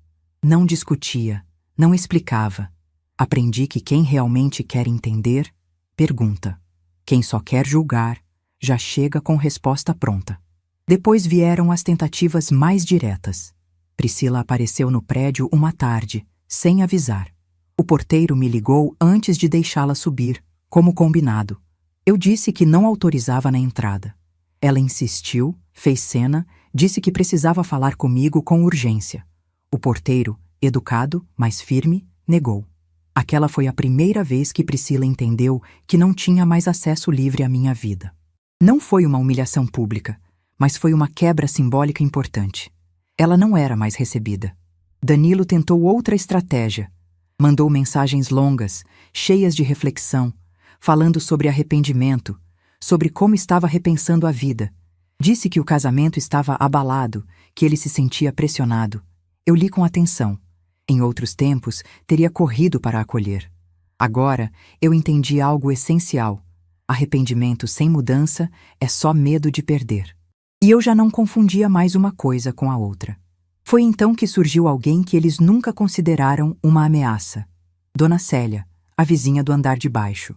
Não discutia, não explicava. Aprendi que quem realmente quer entender, pergunta. Quem só quer julgar, já chega com resposta pronta. Depois vieram as tentativas mais diretas. Priscila apareceu no prédio uma tarde, sem avisar. O porteiro me ligou antes de deixá-la subir, como combinado. Eu disse que não autorizava na entrada. Ela insistiu, fez cena, disse que precisava falar comigo com urgência. O porteiro, educado, mas firme, negou. Aquela foi a primeira vez que Priscila entendeu que não tinha mais acesso livre à minha vida. Não foi uma humilhação pública, mas foi uma quebra simbólica importante. Ela não era mais recebida. Danilo tentou outra estratégia. Mandou mensagens longas, cheias de reflexão, falando sobre arrependimento, sobre como estava repensando a vida. Disse que o casamento estava abalado, que ele se sentia pressionado. Eu li com atenção. Em outros tempos, teria corrido para acolher. Agora, eu entendi algo essencial. Arrependimento sem mudança é só medo de perder. E eu já não confundia mais uma coisa com a outra. Foi então que surgiu alguém que eles nunca consideraram uma ameaça. Dona Célia, a vizinha do andar de baixo.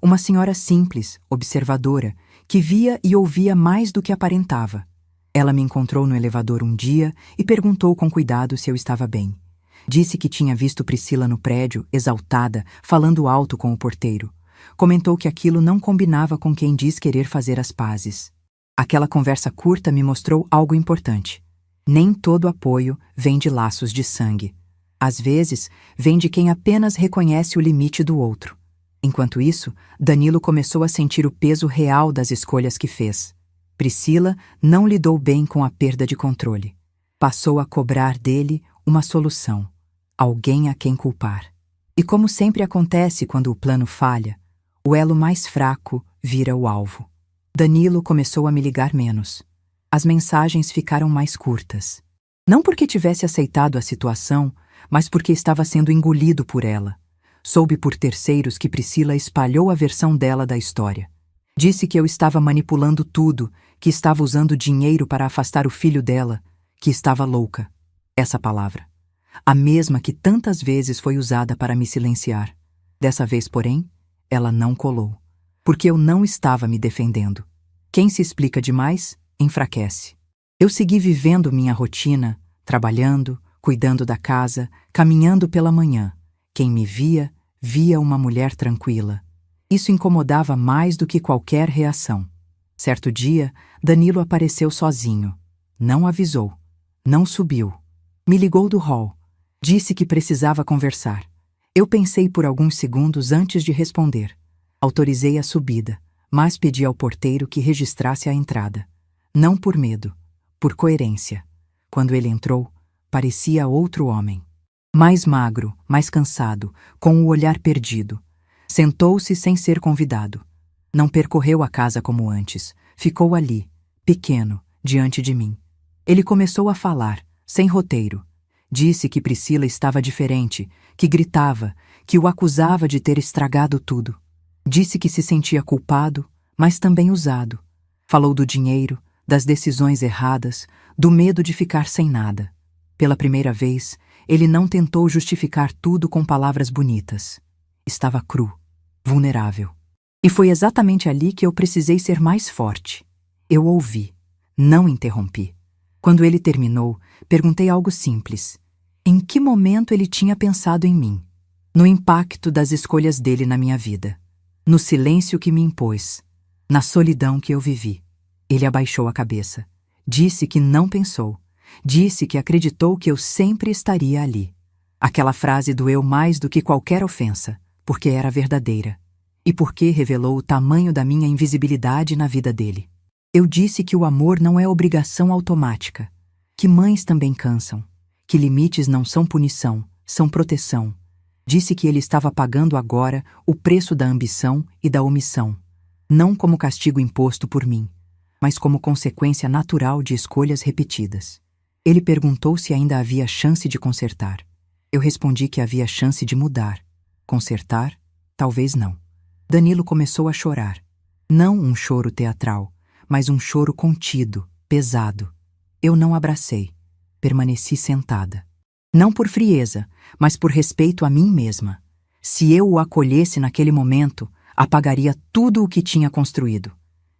Uma senhora simples, observadora, que via e ouvia mais do que aparentava. Ela me encontrou no elevador um dia e perguntou com cuidado se eu estava bem. Disse que tinha visto Priscila no prédio, exaltada, falando alto com o porteiro. Comentou que aquilo não combinava com quem diz querer fazer as pazes. Aquela conversa curta me mostrou algo importante. Nem todo apoio vem de laços de sangue. Às vezes, vem de quem apenas reconhece o limite do outro. Enquanto isso, Danilo começou a sentir o peso real das escolhas que fez. Priscila não lidou bem com a perda de controle. Passou a cobrar dele uma solução, alguém a quem culpar. E como sempre acontece quando o plano falha, o elo mais fraco vira o alvo. Danilo começou a me ligar menos. As mensagens ficaram mais curtas. Não porque tivesse aceitado a situação, mas porque estava sendo engolido por ela. Soube por terceiros que Priscila espalhou a versão dela da história. Disse que eu estava manipulando tudo, que estava usando dinheiro para afastar o filho dela, que estava louca. Essa palavra. A mesma que tantas vezes foi usada para me silenciar. Dessa vez, porém, ela não colou. Porque eu não estava me defendendo. Quem se explica demais, enfraquece. Eu segui vivendo minha rotina, trabalhando, cuidando da casa, caminhando pela manhã. Quem me via, via uma mulher tranquila. Isso incomodava mais do que qualquer reação. Certo dia, Danilo apareceu sozinho. Não avisou. Não subiu. Me ligou do hall. Disse que precisava conversar. Eu pensei por alguns segundos antes de responder. Autorizei a subida, mas pedi ao porteiro que registrasse a entrada. Não por medo, por coerência. Quando ele entrou, parecia outro homem. Mais magro, mais cansado, com o olhar perdido. Sentou-se sem ser convidado. Não percorreu a casa como antes. Ficou ali, pequeno, diante de mim. Ele começou a falar, sem roteiro. Disse que Priscila estava diferente, que gritava, que o acusava de ter estragado tudo. Disse que se sentia culpado, mas também usado. Falou do dinheiro, das decisões erradas, do medo de ficar sem nada. Pela primeira vez, ele não tentou justificar tudo com palavras bonitas. Estava cru, vulnerável. E foi exatamente ali que eu precisei ser mais forte. Eu ouvi, não interrompi. Quando ele terminou, perguntei algo simples. Em que momento ele tinha pensado em mim? No impacto das escolhas dele na minha vida. No silêncio que me impôs. Na solidão que eu vivi. Ele abaixou a cabeça. Disse que não pensou. Disse que acreditou que eu sempre estaria ali. Aquela frase doeu mais do que qualquer ofensa, porque era verdadeira. E porque revelou o tamanho da minha invisibilidade na vida dele. Eu disse que o amor não é obrigação automática, que mães também cansam, que limites não são punição, são proteção. Disse que ele estava pagando agora o preço da ambição e da omissão, não como castigo imposto por mim, mas como consequência natural de escolhas repetidas. Ele perguntou se ainda havia chance de consertar. Eu respondi que havia chance de mudar. Consertar? Talvez não. Danilo começou a chorar. Não um choro teatral, mas um choro contido, pesado. Eu não abracei. Permaneci sentada. Não por frieza, mas por respeito a mim mesma. Se eu o acolhesse naquele momento, apagaria tudo o que tinha construído.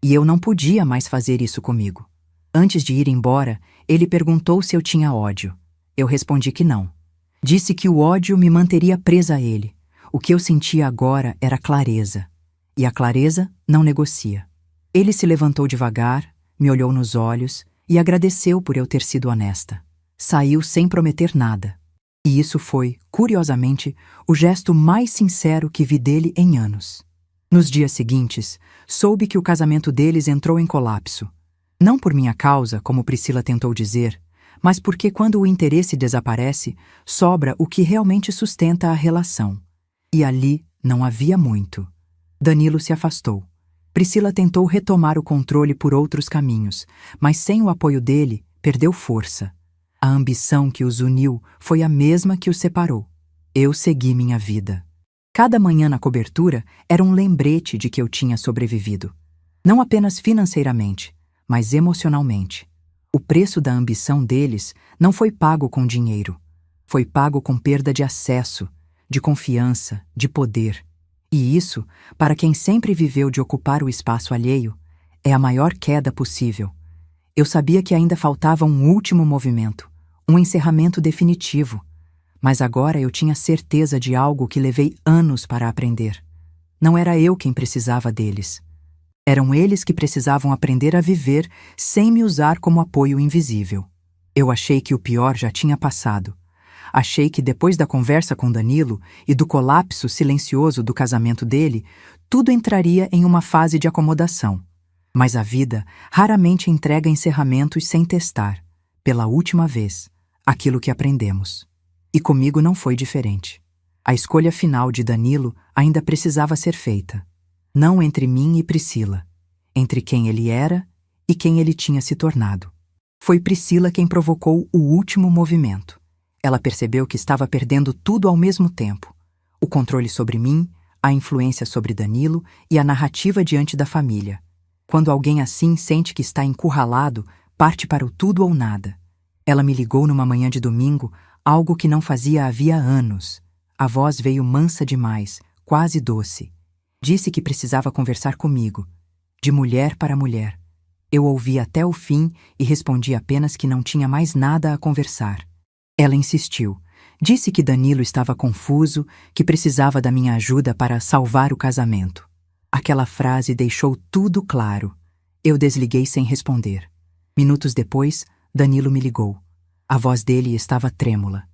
E eu não podia mais fazer isso comigo. Antes de ir embora, ele perguntou se eu tinha ódio. Eu respondi que não. Disse que o ódio me manteria presa a ele. O que eu sentia agora era clareza. E a clareza não negocia. Ele se levantou devagar, me olhou nos olhos e agradeceu por eu ter sido honesta. Saiu sem prometer nada. E isso foi, curiosamente, o gesto mais sincero que vi dele em anos. Nos dias seguintes, soube que o casamento deles entrou em colapso. Não por minha causa, como Priscila tentou dizer, mas porque quando o interesse desaparece, sobra o que realmente sustenta a relação. E ali não havia muito. Danilo se afastou. Priscila tentou retomar o controle por outros caminhos, mas sem o apoio dele, perdeu força. A ambição que os uniu foi a mesma que os separou. Eu segui minha vida. Cada manhã na cobertura era um lembrete de que eu tinha sobrevivido. Não apenas financeiramente, mas emocionalmente. O preço da ambição deles não foi pago com dinheiro. Foi pago com perda de acesso, de confiança, de poder. E isso, para quem sempre viveu de ocupar o espaço alheio, é a maior queda possível. Eu sabia que ainda faltava um último movimento, um encerramento definitivo. Mas agora eu tinha certeza de algo que levei anos para aprender. Não era eu quem precisava deles. Eram eles que precisavam aprender a viver sem me usar como apoio invisível. Eu achei que o pior já tinha passado. Achei que depois da conversa com Danilo e do colapso silencioso do casamento dele, tudo entraria em uma fase de acomodação. Mas a vida raramente entrega encerramentos sem testar, pela última vez, aquilo que aprendemos. E comigo não foi diferente. A escolha final de Danilo ainda precisava ser feita. Não entre mim e Priscila, entre quem ele era e quem ele tinha se tornado. Foi Priscila quem provocou o último movimento. Ela percebeu que estava perdendo tudo ao mesmo tempo: o controle sobre mim, a influência sobre Danilo e a narrativa diante da família. Quando alguém assim sente que está encurralado, parte para o tudo ou nada. Ela me ligou numa manhã de domingo, algo que não fazia havia anos. A voz veio mansa demais, quase doce. Disse que precisava conversar comigo, de mulher para mulher. Eu ouvi até o fim e respondi apenas que não tinha mais nada a conversar. Ela insistiu. Disse que Danilo estava confuso, que precisava da minha ajuda para salvar o casamento. Aquela frase deixou tudo claro. Eu desliguei sem responder. Minutos depois, Danilo me ligou. A voz dele estava trêmula.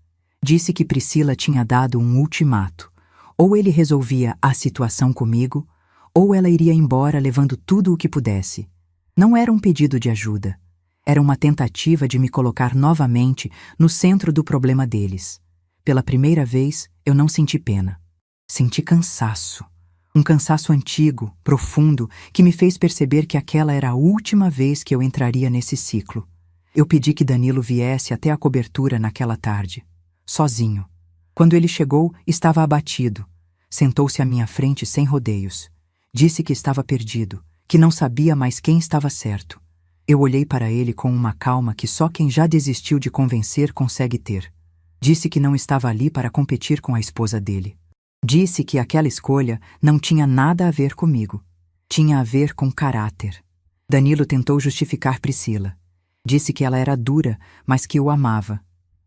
Disse que Priscila tinha dado um ultimato. Ou ele resolvia a situação comigo, ou ela iria embora levando tudo o que pudesse. Não era um pedido de ajuda. Era uma tentativa de me colocar novamente no centro do problema deles. Pela primeira vez, eu não senti pena. Senti cansaço. Um cansaço antigo, profundo, que me fez perceber que aquela era a última vez que eu entraria nesse ciclo. Eu pedi que Danilo viesse até a cobertura naquela tarde, sozinho. Quando ele chegou, estava abatido. Sentou-se à minha frente sem rodeios. Disse que estava perdido, que não sabia mais quem estava certo. Eu olhei para ele com uma calma que só quem já desistiu de convencer consegue ter. Disse que não estava ali para competir com a esposa dele. Disse que aquela escolha não tinha nada a ver comigo. Tinha a ver com caráter. Danilo tentou justificar Priscila. Disse que ela era dura, mas que o amava.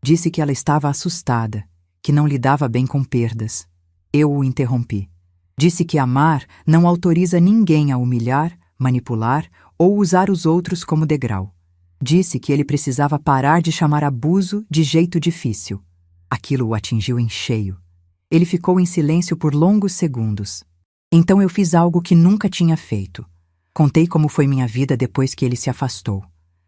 Disse que ela estava assustada, que não lidava bem com perdas. Eu o interrompi. Disse que amar não autoriza ninguém a humilhar, manipular ou usar os outros como degrau. Disse que ele precisava parar de chamar abuso de jeito difícil. Aquilo o atingiu em cheio. Ele ficou em silêncio por longos segundos. Então eu fiz algo que nunca tinha feito. Contei como foi minha vida depois que ele se afastou.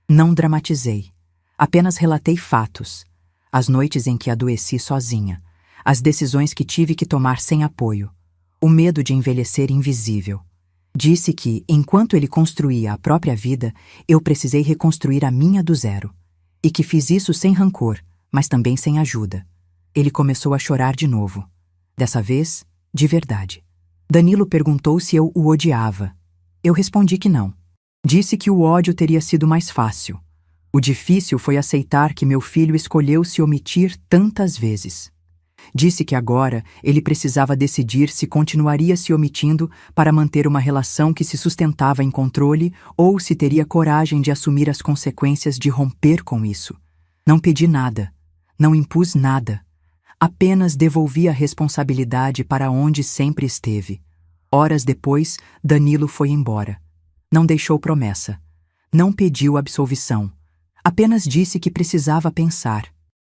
Não dramatizei. Apenas relatei fatos. As noites em que adoeci sozinha. As decisões que tive que tomar sem apoio. O medo de envelhecer invisível. Disse que, enquanto ele construía a própria vida, eu precisei reconstruir a minha do zero. E que fiz isso sem rancor, mas também sem ajuda. Ele começou a chorar de novo. Dessa vez, de verdade. Danilo perguntou se eu o odiava. Eu respondi que não. Disse que o ódio teria sido mais fácil. O difícil foi aceitar que meu filho escolheu se omitir tantas vezes. Disse que agora ele precisava decidir se continuaria se omitindo para manter uma relação que se sustentava em controle ou se teria coragem de assumir as consequências de romper com isso. Não pedi nada. Não impus nada. Apenas devolvi a responsabilidade para onde sempre esteve. Horas depois, Danilo foi embora. Não deixou promessa. Não pediu absolvição. Apenas disse que precisava pensar.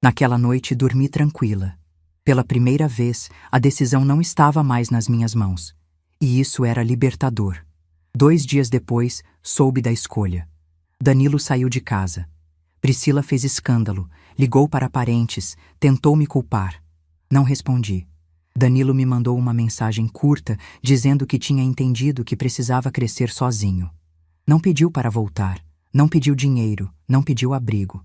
Naquela noite dormi tranquila. Pela primeira vez, a decisão não estava mais nas minhas mãos. E isso era libertador. 2 dias depois, soube da escolha. Danilo saiu de casa. Priscila fez escândalo, ligou para parentes, tentou me culpar. Não respondi. Danilo me mandou uma mensagem curta dizendo que tinha entendido que precisava crescer sozinho. Não pediu para voltar, não pediu dinheiro, não pediu abrigo.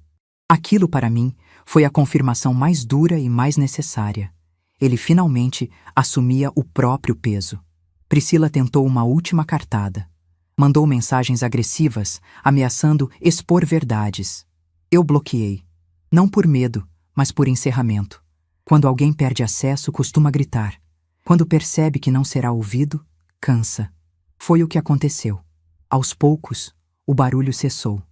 Aquilo, para mim, foi a confirmação mais dura e mais necessária. Ele finalmente assumia o próprio peso. Priscila tentou uma última cartada. Mandou mensagens agressivas, ameaçando expor verdades. Eu bloqueei. Não por medo, mas por encerramento. Quando alguém perde acesso, costuma gritar. Quando percebe que não será ouvido, cansa. Foi o que aconteceu. Aos poucos, o barulho cessou.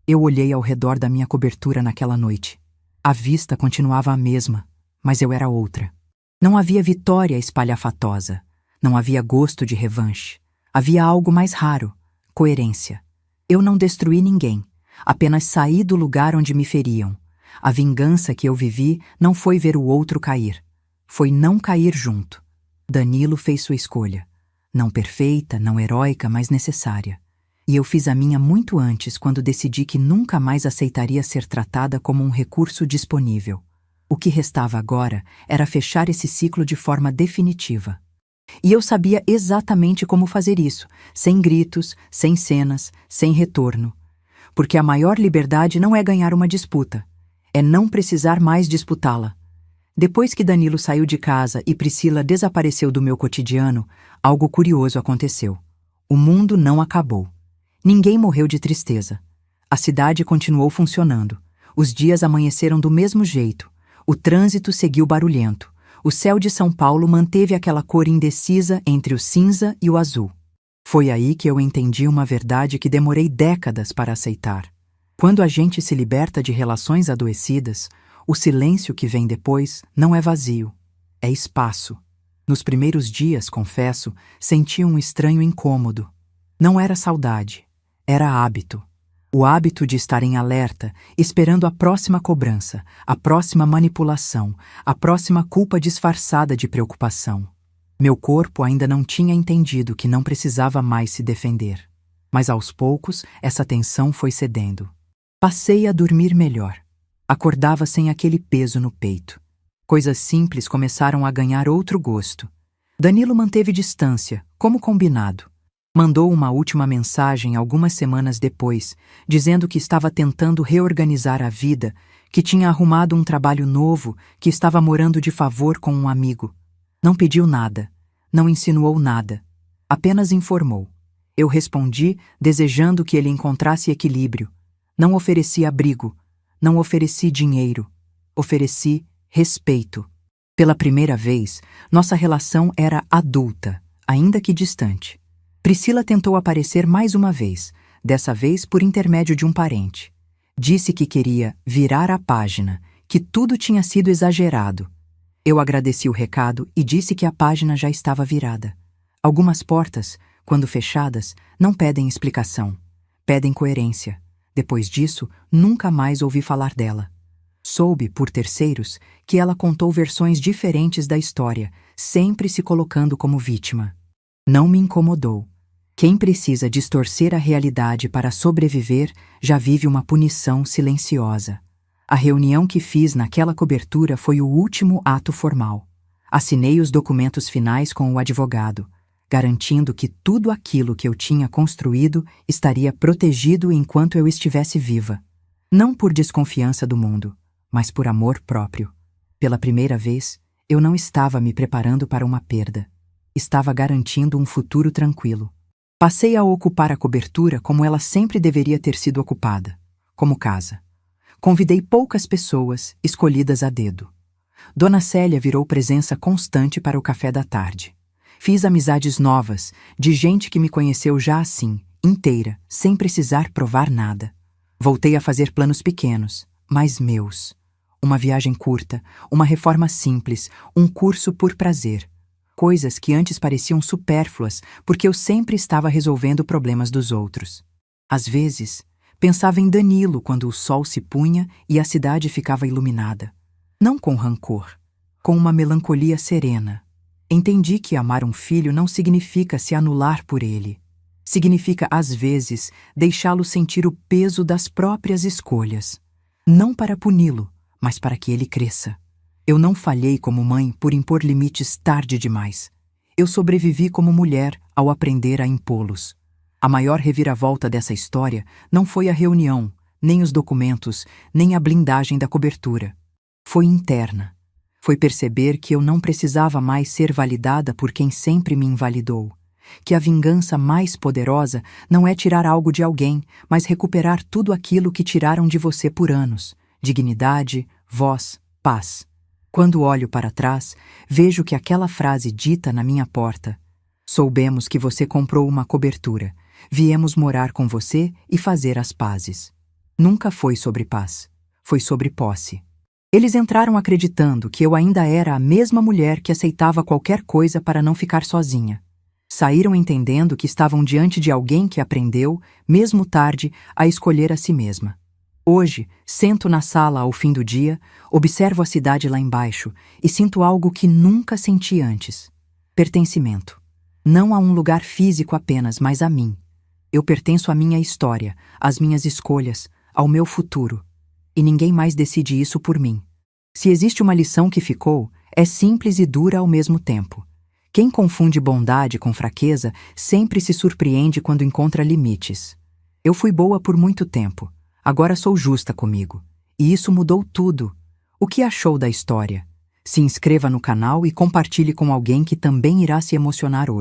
Eu olhei ao redor da minha cobertura naquela noite. A vista continuava a mesma, mas eu era outra. Não havia vitória espalhafatosa. Não havia gosto de revanche. Havia algo mais raro: coerência. Eu não destruí ninguém. Apenas saí do lugar onde me feriam. A vingança que eu vivi não foi ver o outro cair. Foi não cair junto. Danilo fez sua escolha. Não perfeita, não heróica, mas necessária. E eu fiz a minha muito antes, quando decidi que nunca mais aceitaria ser tratada como um recurso disponível. O que restava agora era fechar esse ciclo de forma definitiva. E eu sabia exatamente como fazer isso, sem gritos, sem cenas, sem retorno. Porque a maior liberdade não é ganhar uma disputa, é não precisar mais disputá-la. Depois que Danilo saiu de casa e Priscila desapareceu do meu cotidiano, algo curioso aconteceu. O mundo não acabou. Ninguém morreu de tristeza. A cidade continuou funcionando. Os dias amanheceram do mesmo jeito. O trânsito seguiu barulhento. O céu de São Paulo manteve aquela cor indecisa entre o cinza e o azul. Foi aí que eu entendi uma verdade que demorei décadas para aceitar. Quando a gente se liberta de relações adoecidas, o silêncio que vem depois não é vazio, é espaço. Nos primeiros dias, confesso, senti um estranho incômodo. Não era saudade. Era hábito. O hábito de estar em alerta, esperando a próxima cobrança, a próxima manipulação, a próxima culpa disfarçada de preocupação. Meu corpo ainda não tinha entendido que não precisava mais se defender. Mas aos poucos, essa tensão foi cedendo. Passei a dormir melhor. Acordava sem aquele peso no peito. Coisas simples começaram a ganhar outro gosto. Danilo manteve distância, como combinado. Mandou uma última mensagem algumas semanas depois, dizendo que estava tentando reorganizar a vida, que tinha arrumado um trabalho novo, que estava morando de favor com um amigo. Não pediu nada, não insinuou nada, apenas informou. Eu respondi, desejando que ele encontrasse equilíbrio. Não ofereci abrigo, não ofereci dinheiro, ofereci respeito. Pela primeira vez, nossa relação era adulta, ainda que distante. Priscila tentou aparecer mais uma vez, dessa vez por intermédio de um parente. Disse que queria virar a página, que tudo tinha sido exagerado. Eu agradeci o recado e disse que a página já estava virada. Algumas portas, quando fechadas, não pedem explicação. Pedem coerência. Depois disso, nunca mais ouvi falar dela. Soube, por terceiros, que ela contou versões diferentes da história, sempre se colocando como vítima. Não me incomodou. Quem precisa distorcer a realidade para sobreviver já vive uma punição silenciosa. A reunião que fiz naquela cobertura foi o último ato formal. Assinei os documentos finais com o advogado, garantindo que tudo aquilo que eu tinha construído estaria protegido enquanto eu estivesse viva. Não por desconfiança do mundo, mas por amor próprio. Pela primeira vez, eu não estava me preparando para uma perda. Estava garantindo um futuro tranquilo. Passei a ocupar a cobertura como ela sempre deveria ter sido ocupada, como casa. Convidei poucas pessoas, escolhidas a dedo. Dona Célia virou presença constante para o café da tarde. Fiz amizades novas, de gente que me conheceu já assim, inteira, sem precisar provar nada. Voltei a fazer planos pequenos, mas meus. Uma viagem curta, uma reforma simples, um curso por prazer. Coisas que antes pareciam supérfluas, porque eu sempre estava resolvendo problemas dos outros. Às vezes, pensava em Danilo quando o sol se punha e a cidade ficava iluminada. Não com rancor, com uma melancolia serena. Entendi que amar um filho não significa se anular por ele. Significa, às vezes, deixá-lo sentir o peso das próprias escolhas. Não para puni-lo, mas para que ele cresça. Eu não falhei como mãe por impor limites tarde demais. Eu sobrevivi como mulher ao aprender a impô-los. A maior reviravolta dessa história não foi a reunião, nem os documentos, nem a blindagem da cobertura. Foi interna. Foi perceber que eu não precisava mais ser validada por quem sempre me invalidou. Que a vingança mais poderosa não é tirar algo de alguém, mas recuperar tudo aquilo que tiraram de você por anos. Dignidade, voz, paz. Quando olho para trás, vejo que aquela frase dita na minha porta: "Soubemos que você comprou uma cobertura. Viemos morar com você e fazer as pazes." Nunca foi sobre paz. Foi sobre posse. Eles entraram acreditando que eu ainda era a mesma mulher que aceitava qualquer coisa para não ficar sozinha. Saíram entendendo que estavam diante de alguém que aprendeu, mesmo tarde, a escolher a si mesma. Hoje, sento na sala ao fim do dia, observo a cidade lá embaixo e sinto algo que nunca senti antes. Pertencimento. Não a um lugar físico apenas, mas a mim. Eu pertenço à minha história, às minhas escolhas, ao meu futuro. E ninguém mais decide isso por mim. Se existe uma lição que ficou, é simples e dura ao mesmo tempo. Quem confunde bondade com fraqueza sempre se surpreende quando encontra limites. Eu fui boa por muito tempo. Agora sou justa comigo. E isso mudou tudo. O que achou da história? Se inscreva no canal e compartilhe com alguém que também irá se emocionar hoje.